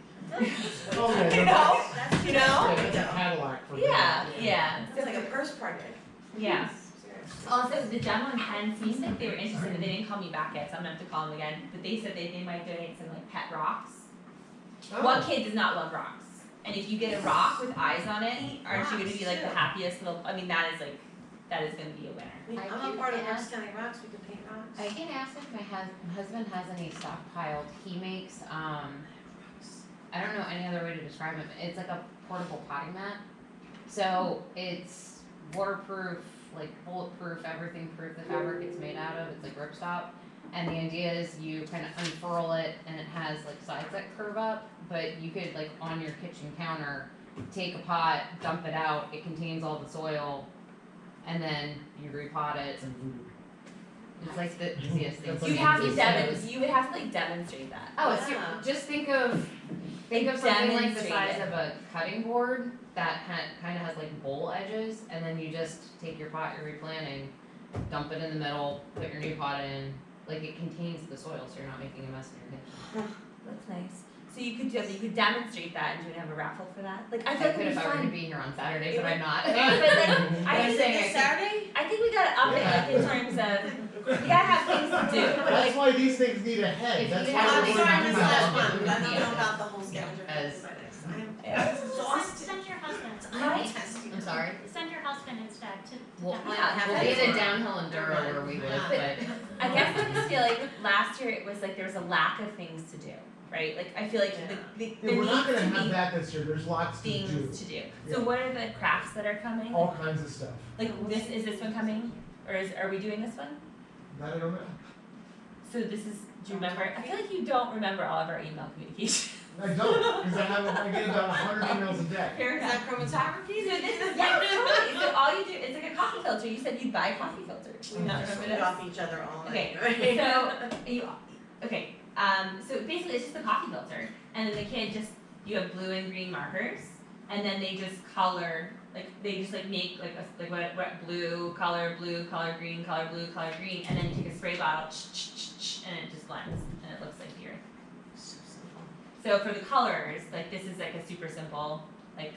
Oh, yeah, You no, know? That's, You know? Yeah, that's a Cadillac for Yeah, that. yeah. It's like a purse project. Yeah. Seriously. Also, the demo on Penn seems like they were interested, but they didn't call me back yet, so I'm gonna have to call them again. But they said they might donate some like pet rocks. Oh. What kid does not love rocks? And if you get a rock with eyes on it, aren't you gonna be like the Rocks, happiest little? I mean, that is gonna be a winner. I'm can a part of ask- Bucks County Rocks, we could paint rocks. I can ask if my husband has any stockpiled. He makes I don't know any other way to describe it, but it's like a portable potting mat. So it's waterproof, like bulletproof, everything proof the fabric it's made out of, it's like ripstop. And the idea is you kind of unfurl it and it has like sides that curve up, but you could like on your kitchen counter, take a pot, dump it out, it contains all the soil, and then you repot it. It's like voodoo. It's like the easiest thing. That's You like have to this demonstrate, you would have to like demonstrate that. Oh, it's Yeah. just think of something like the Demonstrate size it. of a cutting board that kind of has like bowl edges, and then you just take your pot you're replanting, dump it in the middle, put your new pot in, like it contains the soil, so you're not making a mess in your kitchen. That's nice. So you could demonstrate that and do have a raffle for that. Like I I feel like could it'd if be I were to fun. be here on Saturday, but I'm not. But like I Is think it this Saturday? I think we gotta up it like in terms of we gotta have things to do. That's Like why these things need a head, If that's you why have we're these going sorry, to I do missed that. last one, I don't Yeah. know about the whole scavenger hunt As- by next time. Yeah. I'm exhausted. Send your husband. I'm testing. I'm sorry. Send your husband instead to. We'll, Yeah, we'll be in a downhill enduro where we live, Yeah. but I guess I just feel like last year it was like there was a lack of things to do, right? Like I feel like Yeah. Yeah, there we're not needs gonna to have be that this year, there's lots to do, things to do. So Yeah. what are the crafts that are coming? all kinds of stuff, Like is this one coming? Or are we doing this one? that I don't know. So this is, do you remember? I feel like you don't remember all of our email communication. I don't, cause I get about 100 emails a day. Is that chromatography? So this is, yeah, totally. So all you do, it's like a coffee filter. You said you'd buy a coffee filter. Do you not Just remember feed this? off each other all night, Okay, right? so you, okay, so basically it's just a coffee filter, and then the kid just, you have blue and green markers, and then they just color, like they just like make like a what blue, color, green, color, blue, color, green, and then you take a spray bottle, and it just blends, and it looks like the earth. So for the colors, like this is like a super simple, like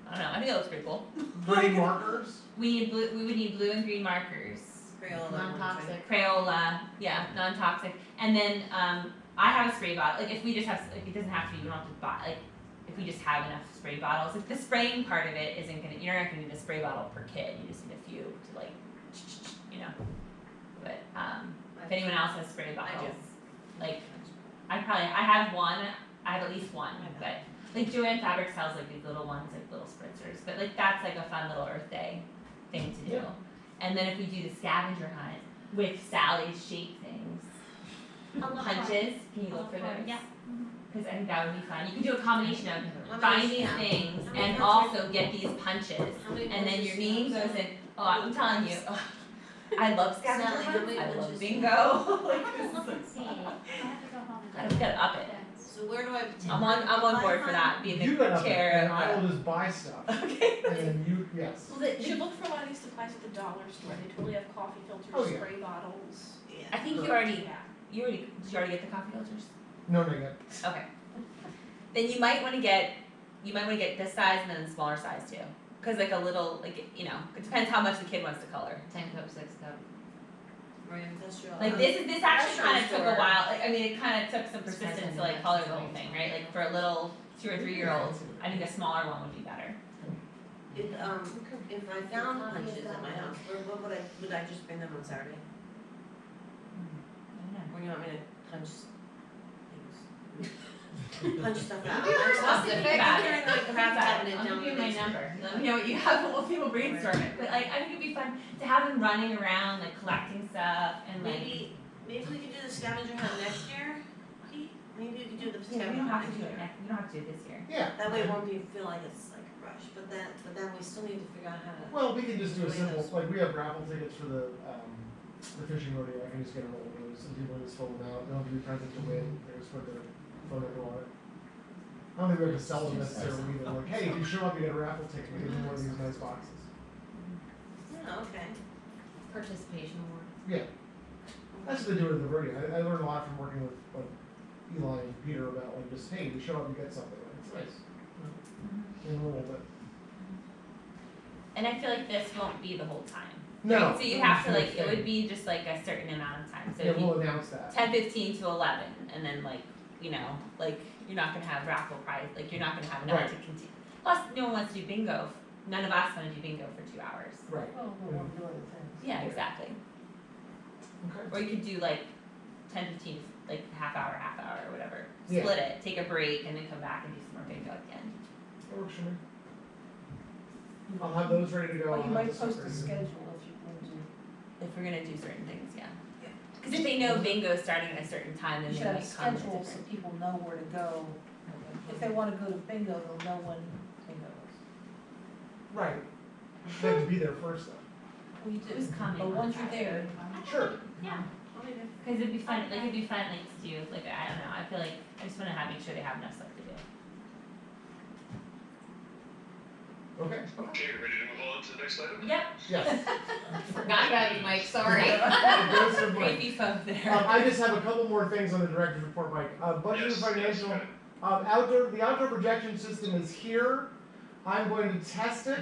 I don't know, I think it looks pretty cool. Green markers, We would need blue and green markers. Crayola. non-toxic. Crayola, yeah, non-toxic, and then I have a spray bottle. Like if we just have, like it doesn't have to be, you don't have to buy. Like if we just have enough spray bottles, like the spraying part of it isn't gonna. You're not gonna need a spray bottle per kid. You just need a few to like, you know. But if anyone else has spray bottles, like I have one. I have at least one, but like Joanne Fabric sells like these little ones, like little spritzers. But like that's like a fun little Earth Day thing to do. Yeah. And then if we do the scavenger hunt with Sally's shape things, I'll look for it. punches, can you I'll look for look for it, those? yeah. Because I think that would be fun. You could do a combination of How find many- these yeah. things How many and punches? also get these punches. How many And then punches your do you name have? goes in. Oh, I'm telling you, I love scavenger Sally, how hunts. many I love punches do you bingo. Like, I this will look and is see. I have to go home and. I just gotta up it. So where do I? I'm on board for that. Being you the got up there, chair and I of will just buy stuff, the. Okay. and then you, yes. Well, you should look for a lot of these supplies at the dollar store, they totally have coffee filters, Oh, yeah. spray bottles. I think you already did you already get the coffee filters? No, not yet. Okay. Then you might wanna get this size and then the smaller size too. Cause like a little, like, you know, it depends how much the kid wants to color. 10 cup, 6 cup. Right, industrial. Like this actually restaurant kinda took a store. while, like, I mean, it kinda took some Depends persistence on to like the color size. the whole thing, right? Like for a little 2 or 3 year old, I think a smaller one would be better. If I found punches at my house, what would I just bring them on Saturday? I don't know. Or you want me to punch things? Punch stuff out. Be more I'll specific. think about During it. the craft cabinet I'll down give you in my the basement. number. Let me know what you have. We'll people brainstorm it. But like, I think it'd be fun to have them running around, like collecting stuff and like. Maybe we could do the scavenger hunt next year, Pete? Maybe we could do the Yeah, we scavenger don't have hunt to do next it year. next. We don't have to do it this year. Yeah, That way it won't feel like it's like a rush, but then we still need to figure out how to. well, we can just do a Wait, simple, those- like, we have raffle tickets for the fishing rodeo, I can just get a roll of those, and people just fill them out, they don't have to be printed to win, they just put their phone number on it. I don't think we have to sell them necessarily either, like, hey, if you show up, you get a raffle ticket, give me one of these nice boxes. Yeah, okay. Participation award. Yeah, that's what they do at the rodeo, I learned a lot from working with, like, Eli and Peter about, like, just, hey, you show up, you get something, like, it's nice. In a little bit. And I feel like this won't be the whole time. No. Right? So you have to like, it would be just like a certain amount of time. So Yeah, if you we'll announce that. 10:15 to 11, and then like, you know, like you're not gonna have raffle prize, like you're not gonna have enough Right. to continue. Plus, no one wants to do bingo. None of us want to do bingo for 2 hours. Right, Oh, we won't do other things. Yeah, exactly. okay. Or you could do like 10-15, like half hour, or whatever. Yeah. Split it, take a break, and then come back and do some more bingo at the end. That works for me. I'll have those ready to go. Well, I'll you have might this post a ready to go. schedule if you want to. If we're gonna do certain things, yeah. Yeah. Cause if they know bingo's starting at a certain time, then You they should have a might come at schedule so different. people know where to go. If they wanna go to bingo, they'll know when bingo is. Right. They have to be there first though. Well, you do, Who's coming but on once you're Saturday? there, Sure. Yeah, I'll be there. Cause it'd be fun, like it'd be fun, like to do, like I don't know, I feel like I just wanna make sure they have enough stuff to do. Okay. Okay, ready to move on to the next item? Yep. Yes. Forgot about you, Mike, sorry. It goes to Mike. Creepy folk there. I just have a couple more things on the director's report, Mike. Budget and Yes, financial. yes, The outdoor projection system is here. I'm going to test it,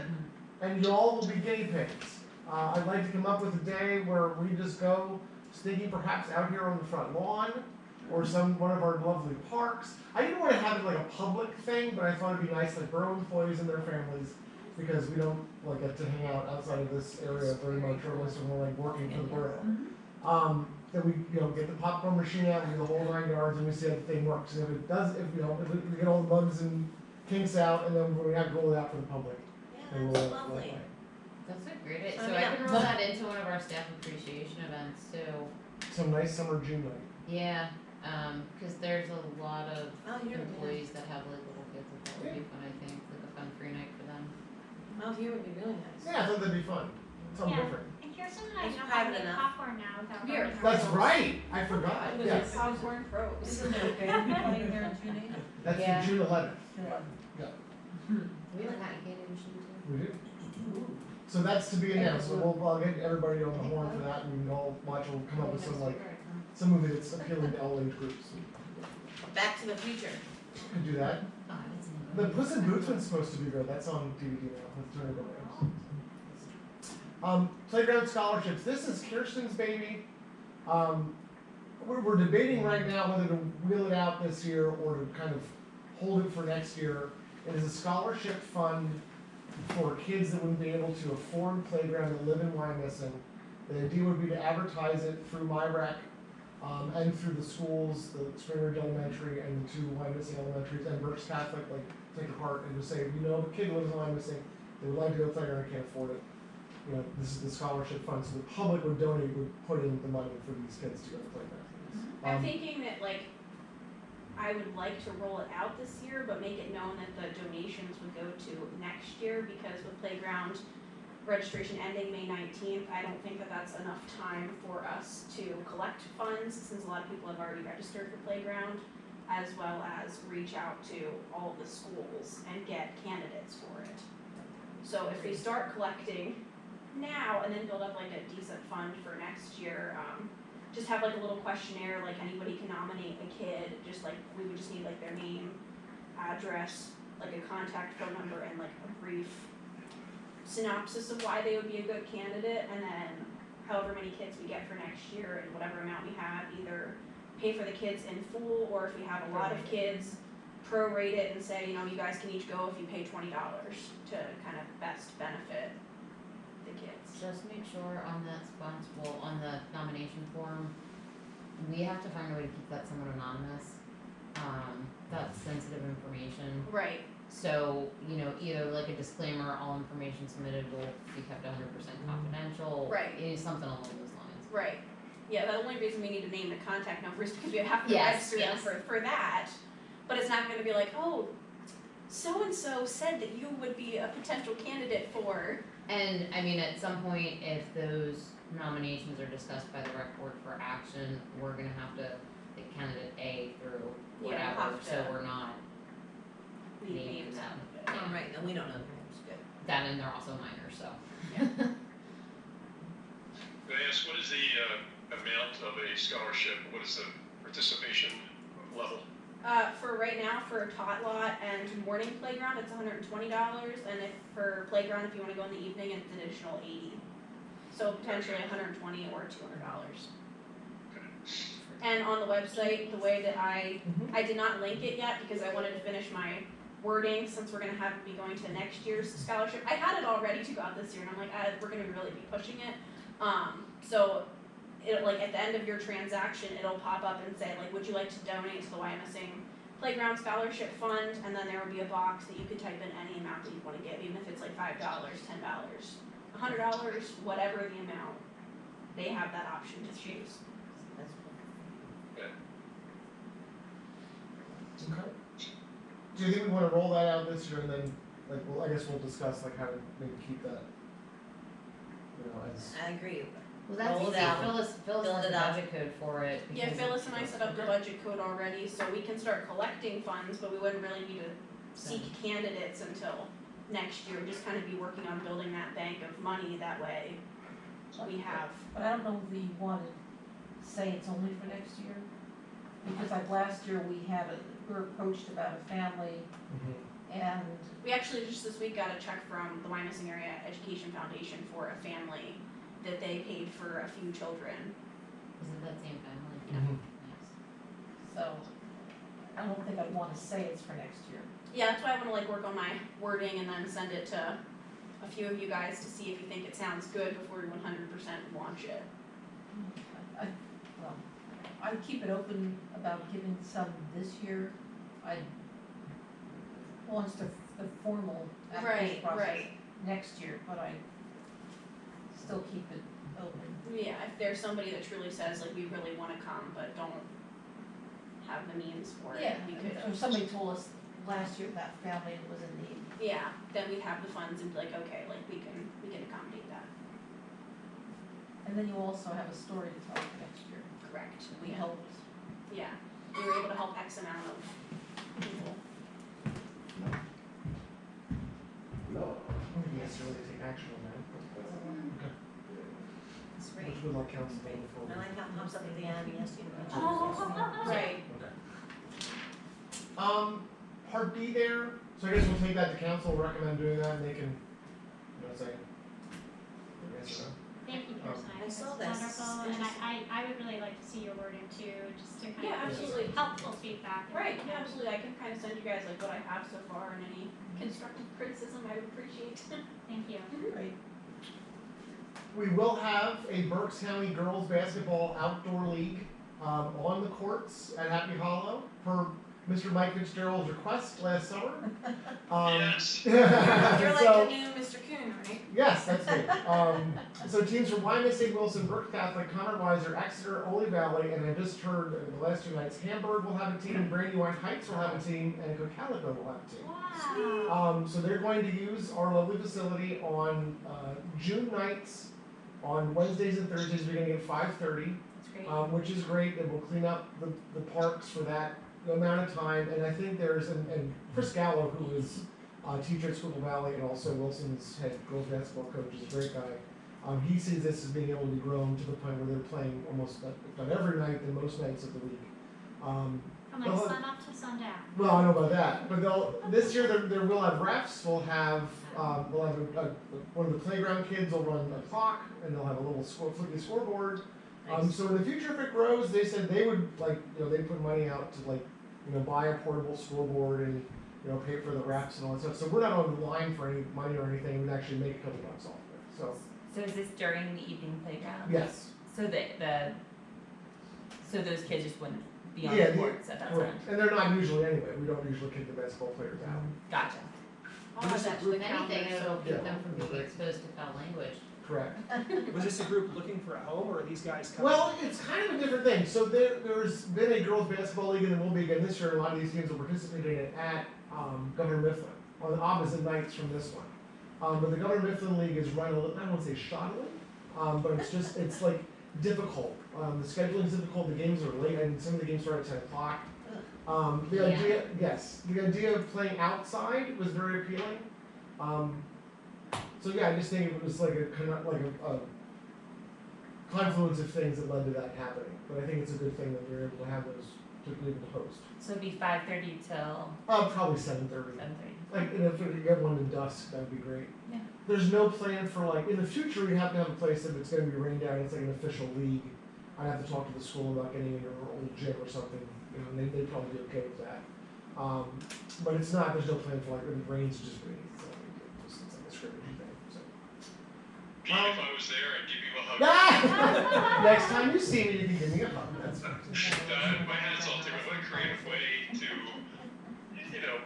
and y'all will be guinea pigs. I'd like to come up with a day where we just go sneaking perhaps out here on the front lawn, or one of our lovely parks. I didn't want to have it like a public thing, but I thought it'd be nice, like borough employees and their families, because we don't like get to hang out outside of this area very much, or unless we're like working for the borough. Then we, get the popcorn machine out, we do the whole 9 yards, and we see if the thing works. And if it does, if we get all the bugs and kinks out, and then when we have to roll it out for the public, then Yeah, we'll that's roll it lovely. That's a great idea, So, so yeah. I can roll that into one of our staff appreciation events too. Some nice summer June night. Yeah, cause there's a lot of Oh, you're, employees that have like little kids, and that would be fun, I think, like a fun free night for them. oh, here would be really nice. Yeah, I thought that'd be fun. Something Yeah. different. and Kirsten and I It's know how to private make enough. popcorn now without Here. burning That's ourselves. right. I forgot. Yes. Popcorn pros. isn't it okay to be playing there in June 8th? That's Yeah. June 11th. We like cotton candy machine too. We do. So that's to be announced. So I'll get everybody on the horn for that, and we can all watch. We'll come up with some movie that's appealing to all age groups. Back to the Future. Could do that. Oh, that's in The Puss in Boots one's supposed to be good. That's on DVD now with Turner Williams. Playground scholarships. This is Kirsten's baby. We're debating right now whether to wheel it out this year or to kind of hold it for next year. It is a scholarship fund for kids that wouldn't be able to afford playground and live in Wyomissing. The idea would be to advertise it through MyRec, and through the schools, the Spring Ridge Elementary and the 2 Wyomissing Elementaries and Berks Catholic, like take a part and just say, a kid lives in Wyomissing, they would like to go to playground and can't afford it. This is the scholarship fund, so the public would put in the money for these kids to go to playground. I'm thinking that I would like to roll it out this year, but make it known that the donations would go to next year, because with playground registration ending May 19th, I don't think that that's enough time for us to collect funds, since a lot of people have already registered for playground, as well as reach out to all the schools and get candidates for it. So if we start collecting now and then build up like a decent fund for next year, just have like a little questionnaire, like anybody can nominate a kid, just like, we would just need like their name, address, like a contact phone number, and like a brief synopsis of why they would be a good candidate, and then however many kids we get for next year and whatever amount we have, either pay for the kids in full, or if we have a lot of kids, prorate it and say, you guys can each go if you pay $20 to kind of best benefit the kids. Just make sure on that on the nomination form, we have to find a way to keep that somewhat anonymous. That's sensitive information. Right. So, either like a disclaimer, all information submitted will be kept 100% confidential. Right. Something along those lines. Right. Yeah, the only reason we need to name the contact number is because we have to Yes, register them yes. for that. But it's not gonna be like, oh, so-and-so said that you would be a potential candidate for. And at some point, if those nominations are discussed by the rec board for action, we're gonna have to pick candidate A through Yeah, whatever, have so to. we're not Leave naming names them. out of it. Yeah. Oh, right, and we don't know the names, good. That, and they're also minors, so. May I ask, what is the amount of a scholarship? What is the participation level? For right now, for Tot Lot and morning playground, it's $120, and if for playground, if you wanna go in the evening, it's an additional $80. So potentially $120 or $200. And on the website, the way that I did not link it yet because I wanted to finish my wording, since we're gonna be going to next year's scholarship. I had it all ready to go out this year, and I'm like, we're gonna really be pushing it. So it, like, at the end of your transaction, it'll pop up and say, like, would you like to donate to the Wyomissing Playground Scholarship Fund? And then there will be a box that you could type in any amount that you wanna give, even if it's like $5, $10, $100, whatever the amount. They have that option to choose. That's cool. Okay. Do you think we wanna roll that out this year and then, like, well, I guess we'll discuss like how to maybe keep that, you know, as. I agree. Well, that's Roll it easy, out. Phyllis Build has it the up. budget code for it. Yeah, because Phyllis and I set up the budget code already, so we can start collecting funds, but we wouldn't really need to seek candidates until next year, just kind of be working on building that bank of money that way. We have, But I don't know if we wanna say it's only for next year. Because like last year, we were approached about a family and, we actually just this week got a check from the Wyomissing Area Education Foundation for a family that they paid for a few children. Is it that same family? Mhm. Nice. so, I don't think I'd wanna say it's for next year. Yeah, that's why I wanna like work on my wording and then send it to a few of you guys to see if you think it sounds good before we 100% launch it. Well, I'd keep it open about giving some this year. I'd launch the formal application process next year, but I still keep it open. Yeah, if there's somebody that truly says like we really wanna come but don't have the means for it, we could. If somebody told us last year that family was in need. Yeah, then we'd have the funds and be like, okay, like we can accommodate that. And then you also have a story to tell for next year. Correct. We Yeah. helped. Yeah, we were able to help X amount of people. No. I don't think necessarily take action on that. Okay. That's great. Which would like council to move I forward. like how it pops up at the end, yes, you know. Right. Okay. Part B there, so I guess we'll take that to council, recommend doing that, and they can, you know, say. Yes or no? Thank you, Oh. Kirsten, I I think saw it's this. wonderful, and I would really like to see your wording too, just to kind Yeah, of absolutely. helpful feedback. Right, yeah, absolutely. I can kind of send you guys like what I have so far and any constructive criticism I would appreciate. Thank you. Right. We will have a Berks County Girls Basketball Outdoor League, on the courts at Happy Hollow, per Mr. Mike Fitzgerald's request last summer. Yes. You're like So- the new Mr. Coon, right? Yes, that's me. So teams from Wyomissing, Wilson, Brook Catholic, Conrad Weiser, Exeter, Ole Valley, and I just heard the last 2 nights, Hamburg will have a team, Brandywine Heights will have a team, and Cocalico will have a team. Wow. So they're going to use our lovely facility on June nights, on Wednesdays and Thursdays beginning at 5:30, That's great. which is great, and we'll clean up the parks for that amount of time. And I think there's, and Chris Gallo, who is a teacher at Schuylkill Valley and also Wilson's head girls basketball coach, is a great guy. He sees this as being able to be grown to the point where they're playing almost, if not every night, then most nights of the week. From like well, sun up to sundown. Well, I know about that, but this year there will have refs. We'll have one of the playground kids will run a clock, and they'll have a little flippy scoreboard. So in the future, if it grows, they said they would they put money out to buy a portable scoreboard and pay for the refs and all that stuff. So we're not on the line for any money or anything. We'd actually make a couple bucks off of it. So is this during the evening playground? Yes, So so those kids just wouldn't be on Yeah, the courts at that time? correct. And they're not usually anyway. We don't usually kick the basketball players out. Gotcha. I'll have that to the If calendar, anything, so. it'll keep Yeah. them from being exposed to foul language. Correct. Was this a group looking for a home, or are these guys coming? Well, it's kind of a different thing. So there's been a girls' basketball league, and there will be again this year. A lot of these teams are participating at Governor Mifflin on the opposite nights from this one. But the Governor Mifflin League is run a little, I don't want to say shoddily, but it's like difficult. The scheduling is difficult. The games are late, and some of the games start at 10 o'clock. The idea of playing outside was very appealing. So yeah, I just think it was like a confluence of things that led to that happening. But I think it's a good thing that we're able to have those to be able to host. So it'd be 5:30 till Probably 7:30. 7:30. Like, and if we could get one in dusk, that'd be great. Yeah. There's no plan for in the future we have to have a place if it's going to be rained out. It's like an official league. I'd have to talk to the school about getting in an old gym or something. And they'd probably be okay with that. But it's not. There's no plan for if it rains, it just rains. It's like a scrimmage thing. So. Pete, if I was there, I'd give you a hug. Ah! Next time you see me, you can give me a hug, that's fine. My hat's off to him, what a creative way to, you know,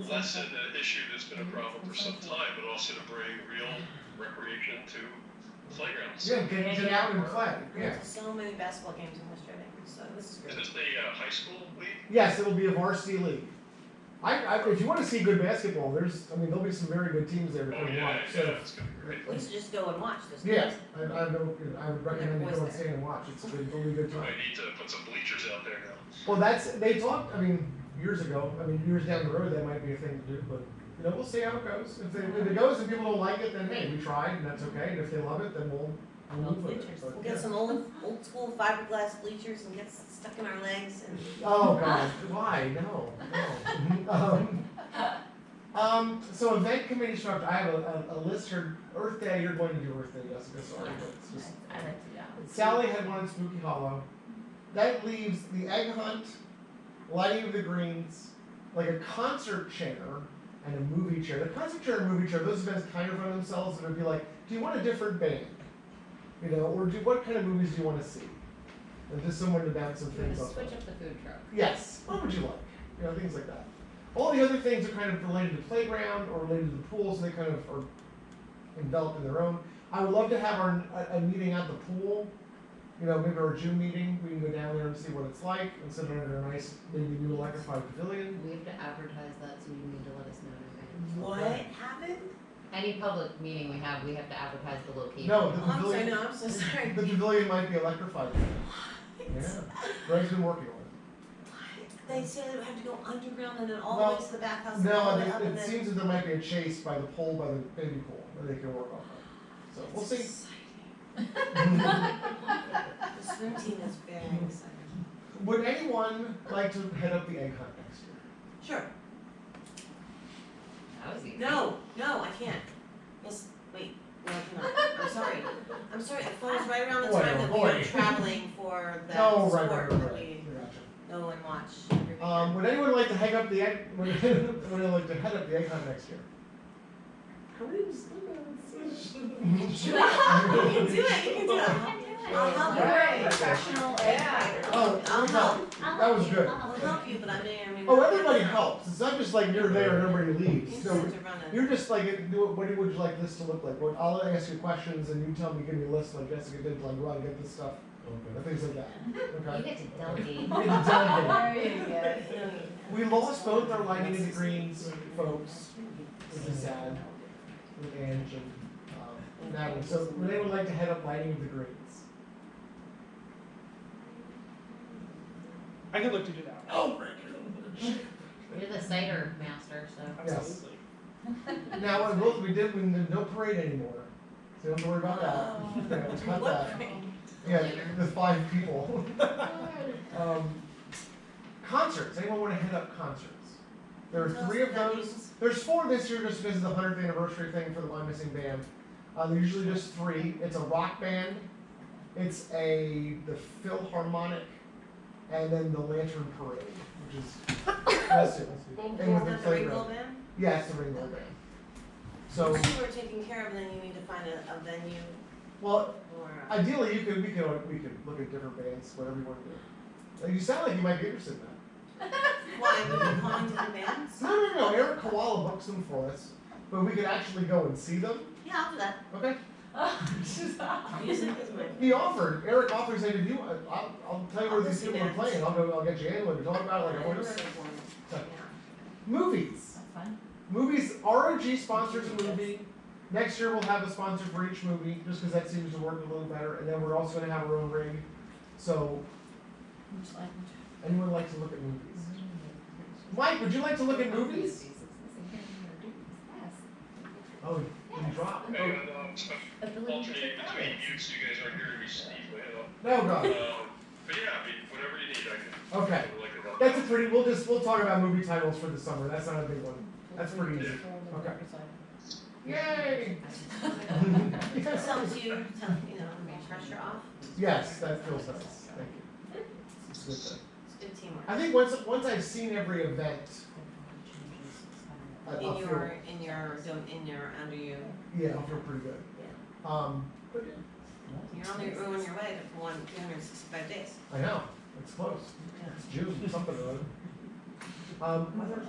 lessen an issue that's been a problem for some time, but also to bring real recreation to playgrounds. Yeah, get out and play, yeah. So many basketball games in West Reading, so this is Is great. this the high school league? Yes, it'll be a varsity league. If you wanna see good basketball, there'll be some very good teams there to Oh, come and yeah, watch, yeah, so. it's gonna be great. We should just go and watch this. Yeah, I would recommend you Never go was and stay and watch, it's it'll be a good We time. might need to put some bleachers out there now. Well, they talked, years ago, years down the road, that might be a thing to do, but, we'll see how it goes. If it goes and people don't like it, then hey, we tried, and that's okay, and if they love it, then we'll move with it. But, We'll get some old school fiberglass bleachers and get stuck in our legs and. Oh, God, why, no. So event committee structure, I have a list here, Earth Day, you're going to do Earth Day, Jessica, sorry, but it's just. I like to do that one. Sally had one in Spooky Hollow. That leaves the egg hunt, lighting of the greens, like a concert chair and a movie chair. The concert chair and movie chair, those events kind of run themselves. It would be like, do you want a different band? Or what kind of movies do you want to see? And just someone to bounce some You wanna things off switch of. up the food truck. Yes. What would you like? Things like that. All the other things are kind of related to playground or related to the pool, so they kind of are enveloped in their own. I would love to have a meeting at the pool. Maybe our June meeting, we can go down there and see what it's like and sit under a nice, maybe new electrified pavilion. We have to advertise that, so you need to let us know in advance. What happened? Any public meeting we have to advertise the location. No, the Oh, I'm sorry, pavilion, no, I'm so sorry. the pavilion might be electrified. Yeah, Greg's been working on it. They said it would have to go underground and then all the way to the back house and No, all the way up it and then. seems that there might be a chase by the pole, by the baby pool, that they can work off of. So we'll see. Exciting. The swim team is very exciting. Would anyone like to head up the egg hunt next year? Sure. That was easy. No, I can't. Yes, wait, no, I cannot. I'm sorry, I thought it was right around the time that we were traveling for that Oh, sport right. that we Gotcha. go and watch every weekend. Would anyone like to head up the egg? Would anyone like to head up the egg hunt next year? Kareem's You can do it. I'll help you. Alright, professional egg fighter. Oh, I'll help. that was good. I'll help you, but I may or may not. Oh, everybody helps. It's not just like you're there and everybody You leaves. just No, have to run it. you're just like, what would you like this to look like? I'll ask you questions and you tell me, give me a list like Jessica did, like go out and get this stuff, or things like that. You Okay. get to delegate. You get to delegate. There you go. We lost both our lighting in the greens folks, which is sad, with Ange and Natalie. So would anyone like to head up lighting of the greens? I could look to do that. Oh, You're the cider master, so. Yes. Absolutely. Now, we did no parade anymore, so you don't have to worry about that. Yeah, we cut that. Yeah, the 5 people. Concerts, anyone wanna head up concerts? There are 3 of those, there's 4 this year just because of the 100th anniversary thing for the My Missing Band. They're usually just 3, it's a rock band, it's the Philharmonic, and then the Lantern Parade, which is, that's it. And with the Is that the Ringo playground. Band? Yeah, it's the Ringo Band. So, Once you were taken care of, then you need to find a venue well, or. ideally, we could look at different bands, whatever you want to do. You sound like you might be interested in that. Why, we've been calling to the bands? No, Eric Koala books them for us, but we could actually go and see them. Yeah, I'll do that. Okay. Music is my. He offered. Eric offered, said, if you, I'll tell you where I'll these see people are bands. playing. I'll get you in. We'll talk about it. Like, I'm whatever. so bored. So, Yeah. movies. That's fun. Movies. ROG sponsors a movie. Next year we'll have a sponsor for each movie, just because that seems to work a little better. And then we're also going to have our own ring. So, anyone like to look at movies? Mike, would you like to look at movies? Oh, you dropped. Hang on, alternating between you, so you guys aren't hearing me sneeze my head off. No, God. But yeah, whatever you need, I can. Okay. Like it up. That's a pretty. We'll talk about movie titles for the summer. That's not a big one. That's pretty easy. Okay. Yay! This helps you, pressure off. Yes, that feels nice. Thank you. It's a good thing. It's good teamwork. I think once I've seen every event, I'll feel, Under you. yeah, I'll feel pretty good. But yeah, You're on your way to 365 days. I know, it's close. It's June, something or other. Other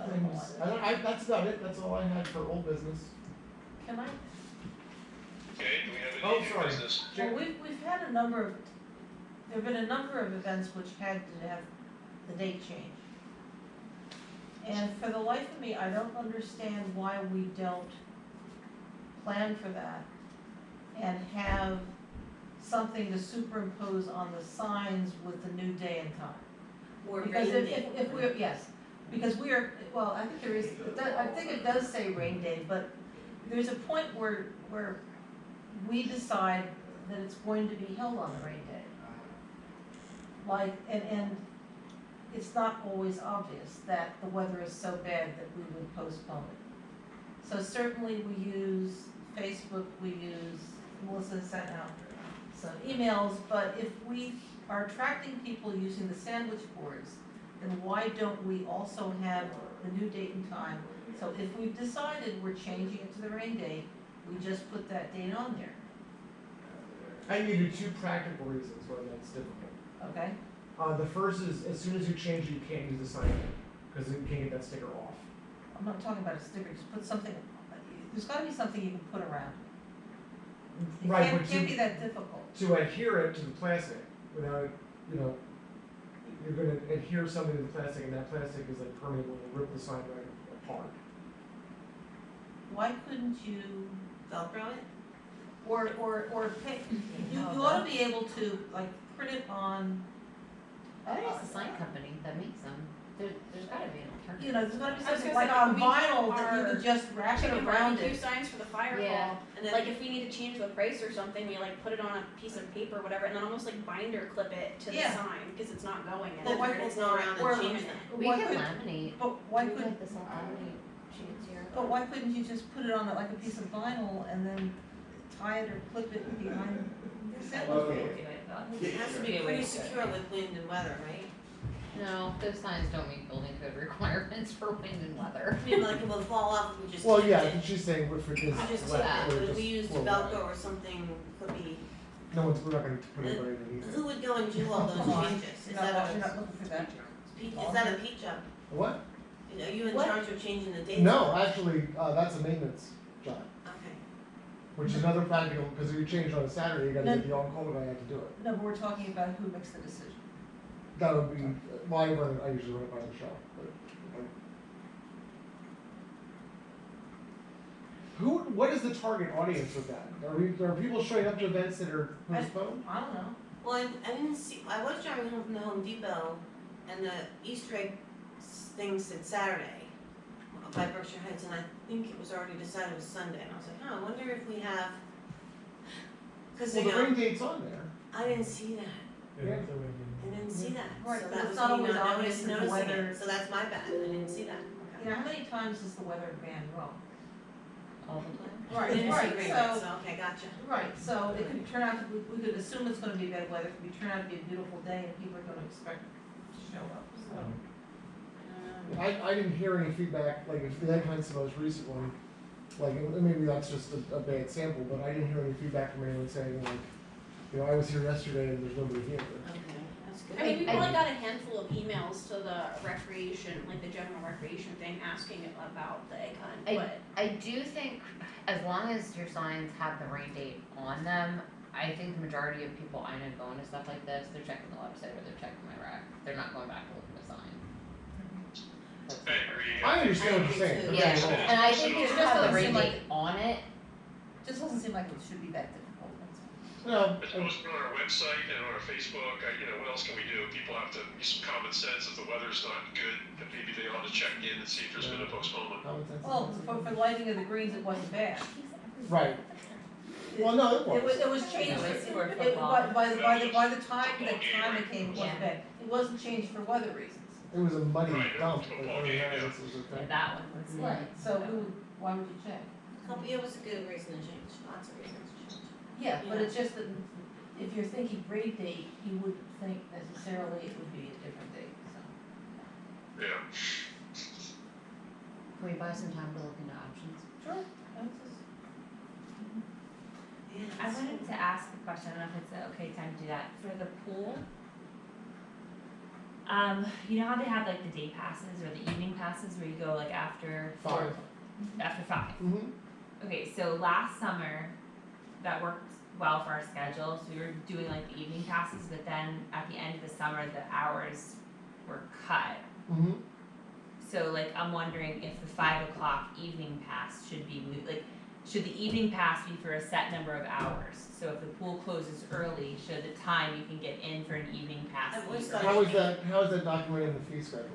things, that's about it, that's all I had for old business. Can I, Okay, do we have Oh, any new sorry. business? well, we've had a number of, there've been a number of events which had to have the date change. And for the life of me, I don't understand why we don't plan for that and have something to superimpose on the signs with the new day and time. Or Because rain day. if we're, yes, because we are, well, I think there is, I think it does say rain day, but there's a point where we decide that it's going to be held on the rain day. Like, and it's not always obvious that the weather is so bad that we would postpone it. So certainly we use Facebook, we use, Melissa sent out some emails, but if we are attracting people using the sandwich boards, then why don't we also have the new date and time? So if we've decided we're changing it to the rain date, we just put that date on there, I can give you two practical reasons why that's difficult. okay? The first is, as soon as you change it, you can't use the sign again, because you can't get that sticker off. I'm not talking about a sticker, just put something, there's gotta be something you can put around. It Right, can't, but can't to- be that difficult. To adhere it to the plastic, without, you're gonna adhere something to the plastic, and that plastic is like permanently rip the sign right apart. Why couldn't you, Velcro it? or pick, you ought to be able to, like, print it on, I think it's the sign company that makes them. There's gotta be an alternative. you know, there's gotta be I was something gonna like say, on we vinyl have that you our could just wrap it chicken around barbecue it. signs for the fire Yeah. hall. And then Like if we need to change the price or something, we like put it on a piece of paper or whatever, and then almost like binder clip it to the Yeah. sign, because it's not going then Well, why- anywhere, people it's go not around or- and change them. We Why can could- laminate. But why We couldn't, like this little laminate sheets here. but why couldn't you just put it on like a piece of vinyl and then tie it or clip it behind the sandwich board? It has to be pretty secure with wind and weather, right? No, those signs don't meet building code requirements for wind and weather. I mean, like it will fall off if we just Well, taped yeah, it. she's saying if it is We just wet, taped it, or but if just we used flow Velcro away. or something, could be, No one's, we're not gonna put anybody in either. who would go and do all those Come on. changes? Is You're not, that you're a, not looking for that. is that a peach job? What? Are you in What? charge of changing the dates? No, actually, that's a maintenance job, Okay. which is another practical, because if you change on a Saturday, you gotta No. get the on-call guy out to do it. No, but we're talking about who makes the decision. That would be, well, I usually run it by the shop, but. What is the target audience with that? Are people showing up to events that are postponed? I don't know. Well, I didn't see, I was driving home from the Home Depot and the Easter egg thing said Saturday by Berkshire Heights, and I think it was already decided it was Sunday, and I was like, I wonder if we have, cause Well, you the know, rain date's on there. I didn't see that, Yeah. I didn't see that, Right, so but that it's was not me always not obvious that the noticing weather- it, so that's my bad, I didn't see that. You know, how many times is the weather van wrong? All the time. I didn't see Right, rain, so, so, okay, gotcha. right, so it could turn out to, we could assume it's gonna be bad weather, it could turn out to be a beautiful day and people are gonna expect to show up, so. I didn't hear any feedback, like if the Egg Hunt's the most recent one, like, and maybe that's just a bad sample, but I didn't hear any feedback from anyone saying like, I was here yesterday and there's nobody here. Okay, that's good. I mean, we I- probably got a handful of emails to the recreation, like the general recreation thing, asking about the egg hunt, but. I do think as long as your signs have the rain date on them, I think the majority of people I know going to stuff like this, they're checking the website or they're checking my rack. They're not going back to look at the sign. I agree. I understand what you're saying. I do but too. Yeah, that's- and I think It it just should have the doesn't rain seem like- date on it. Just doesn't seem like it should be that difficult, that's all. No, It's posted on our website and on our Facebook, what else can we do? People have to use some common sense, if the weather's not good, then maybe they ought to check in and see if there's been a postponement. common sense. Well, for lighting of the greens, it wasn't bad. Right, well, no, It was changed, No, it's for it, football. by the time it came, it wasn't Yeah. bad. It wasn't changed for weather reasons. it was a muddy Right, dump, but football other than game, that, yeah. it was okay. Yeah, that one was Right, so why would you check? It was a good reason to change, lots of reasons to change. Yeah, but Yeah. it's just that if you're thinking grade date, you wouldn't think necessarily it would be a different date, so. Yeah. Can we buy some time to look into options? Sure, that's just, I wanted to ask a question, I don't know if it's an okay time to do that, for the pool. You know how they have like the day passes or the evening passes where you go like after 5. after 5? Mm-hmm. Okay, so last summer, that worked well for our schedule, so we were doing like the evening passes, but then at the end of the summer, the hours were cut. Mm-hmm. So like, I'm wondering if the 5 o'clock evening pass should be moved, like, should the evening pass be for a set number of hours? So if the pool closes early, should the time you can get in for an evening pass I've be always early? thought- How is that documented in the fee schedule?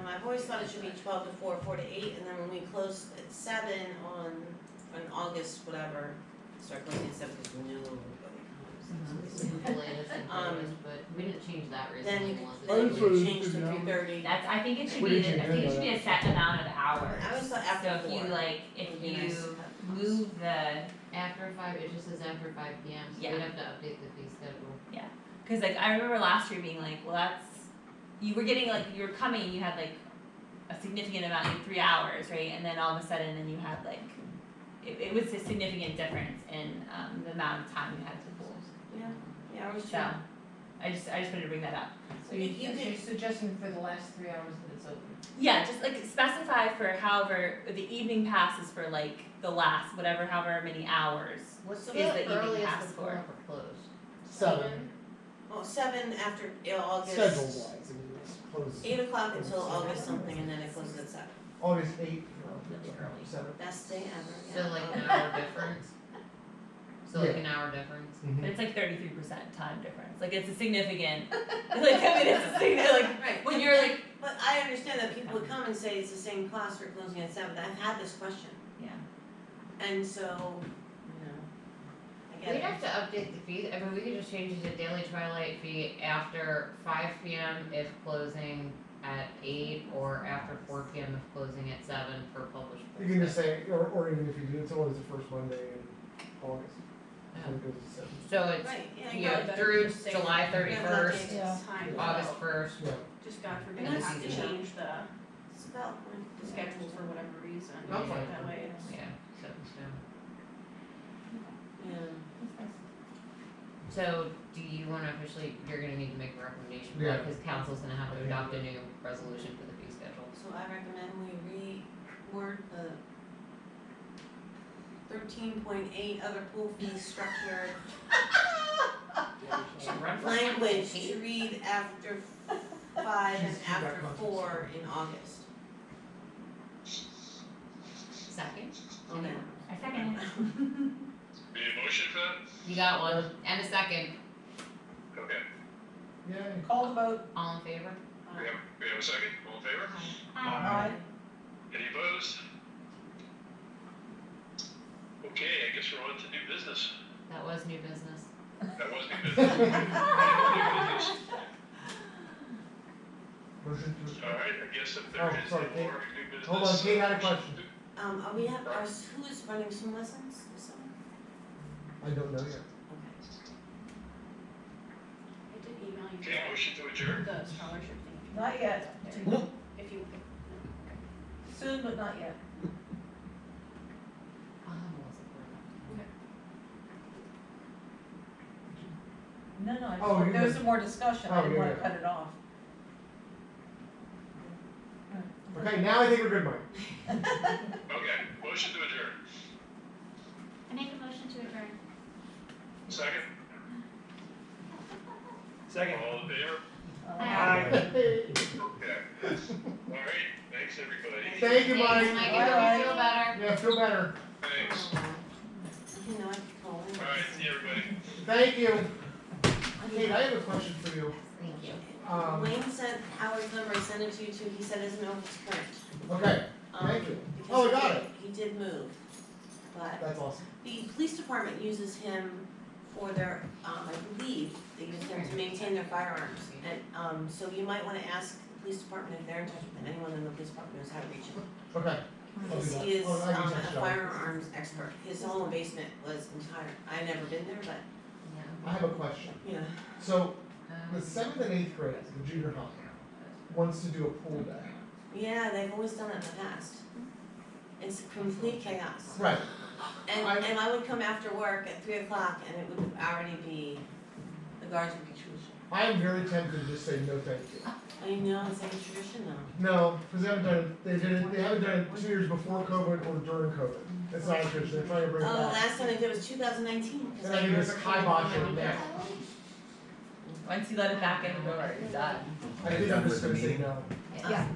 I've always thought it should be 12 to 4, 4 to 8, and then when we close at 7 on August, whatever, start closing at 7 because we knew everybody comes. The latest and greatest, but we didn't change that Then recently. you, once then it's- you change to 3:30. That's, I think it should We be, didn't I think it change should be a that. set amount of hours. I always thought after So if 4. you like, if would be nice you to have move the, After 5, it just says after 5 PM, so Yeah. we'd have to update the fee schedule. cause like, I remember last year being like, well, that's, you were getting like, you were coming, and you had like a significant amount, like 3 hours, right? And then all of a sudden, then you had like, it was a significant difference in, the amount of time you had to pool. Yeah, I always So, try. I just wanted to bring that up. So you, You so can- you're suggesting for the last 3 hours that it's open? Yeah, just like specify for however, the evening pass is for like the last, whatever, however many hours. What's Is the the evening earliest pass the pool for? ever closed? 7. Well, 7 after August. Schedule wise, I mean, it's closed 8 o'clock until August something, and then it closes at 7. August 8th, That's early. 7. Best day ever, yeah. So like an hour difference? So like an hour difference? But it's like 33% time difference. Like it's a significant, like I mean, it's a significant, like Right. when you're like, But I understand that people would come and say it's the same class for closing at 7. I've had this question, yeah. and so, I get We'd it. have to update the fee, I mean, we could just change it to daily twilight fee after 5 PM if closing at 8, or after 4 PM if closing at 7 for published. You can just say, or even if you do, it's always the first Monday in August. So it goes to 7. So it's, Right, yeah, you you know, got it. through Just say- July Yeah, but 31st, Yeah. Time. August 1st, Yeah. Just God forbid And you that's have to easy. change the It's about when. schedule for whatever reason. I'm fine. That way it's. yeah, set in stone. Yeah. So, do you wanna officially, you're gonna need to make a recommendation, Yeah. because council's gonna have to adopt a new resolution for the fee schedule. So I recommend we reword the 13.8 other pool fee structure language to read after 5 and She's after got 4 in August. Second? Okay. I second it. Be a motion for that? You got one, and a second, Okay, Yay. Call the vote. all in favor? we have a second, all in favor? Aye. Any opposed? Okay, I guess we're on to new business. That was new business. That was new business. New business. Motion to. Alright, I guess if Oh, there is no sorry, Kate. more new business. Hold on, Kate had a question. We have, who is running swim lessons this summer? I don't know yet. Okay. I did email you Okay, motion to adjourn. the scholarship thing. Not yet. If you, Soon, but not yet. I'll have Melissa put it up. No, I just Oh, want- you there was did. some more discussion, I Oh, didn't yeah, wanna yeah. cut it off. Okay, now I think we're good, Mike. Okay, motion to adjourn. I make a motion to adjourn. Second, Second. all in favor? Aye. Okay. Alright, thanks everybody. Thank you, Mike. Thanks, Mike, Bye. I hope you feel better. Yeah, feel better. Thanks. You know, I could call in. Alright, see everybody. Thank you. Kate, I have a question for you. Thank you. Wayne sent Howard's number, I sent it to you too, he said doesn't know if it's current. Okay, thank you. Because Oh, I he got did- it. He did move, but That's awesome. the police department uses him for their, I believe, they use him to maintain their firearms. And, so you might wanna ask the police department if they're in touch with him, anyone in the police department knows how to reach him. Okay. I'll do Because that. he is, Oh, I can a text John. firearms expert, his whole basement was entire, I've never been there, but, I have a question. yeah. So, the 7th and 8th grade, the junior high, wants to do a pool day. Yeah, they've always done it in the past. It's complete chaos. Right. And I would come after work at 3 o'clock and it would already be, the guards would be tradition. I am very tempted to just say no thank you. I know, it's like a tradition now. No, because they haven't done it, they haven't done it 2 years before COVID or during COVID. It's not a tradition, they're trying to bring it Oh, back. last time they did was 2019. 'cause And I think it's remember kibosh coming it back. now. Once you let it back in the door, you're done. I think I'm just gonna say no. Yeah.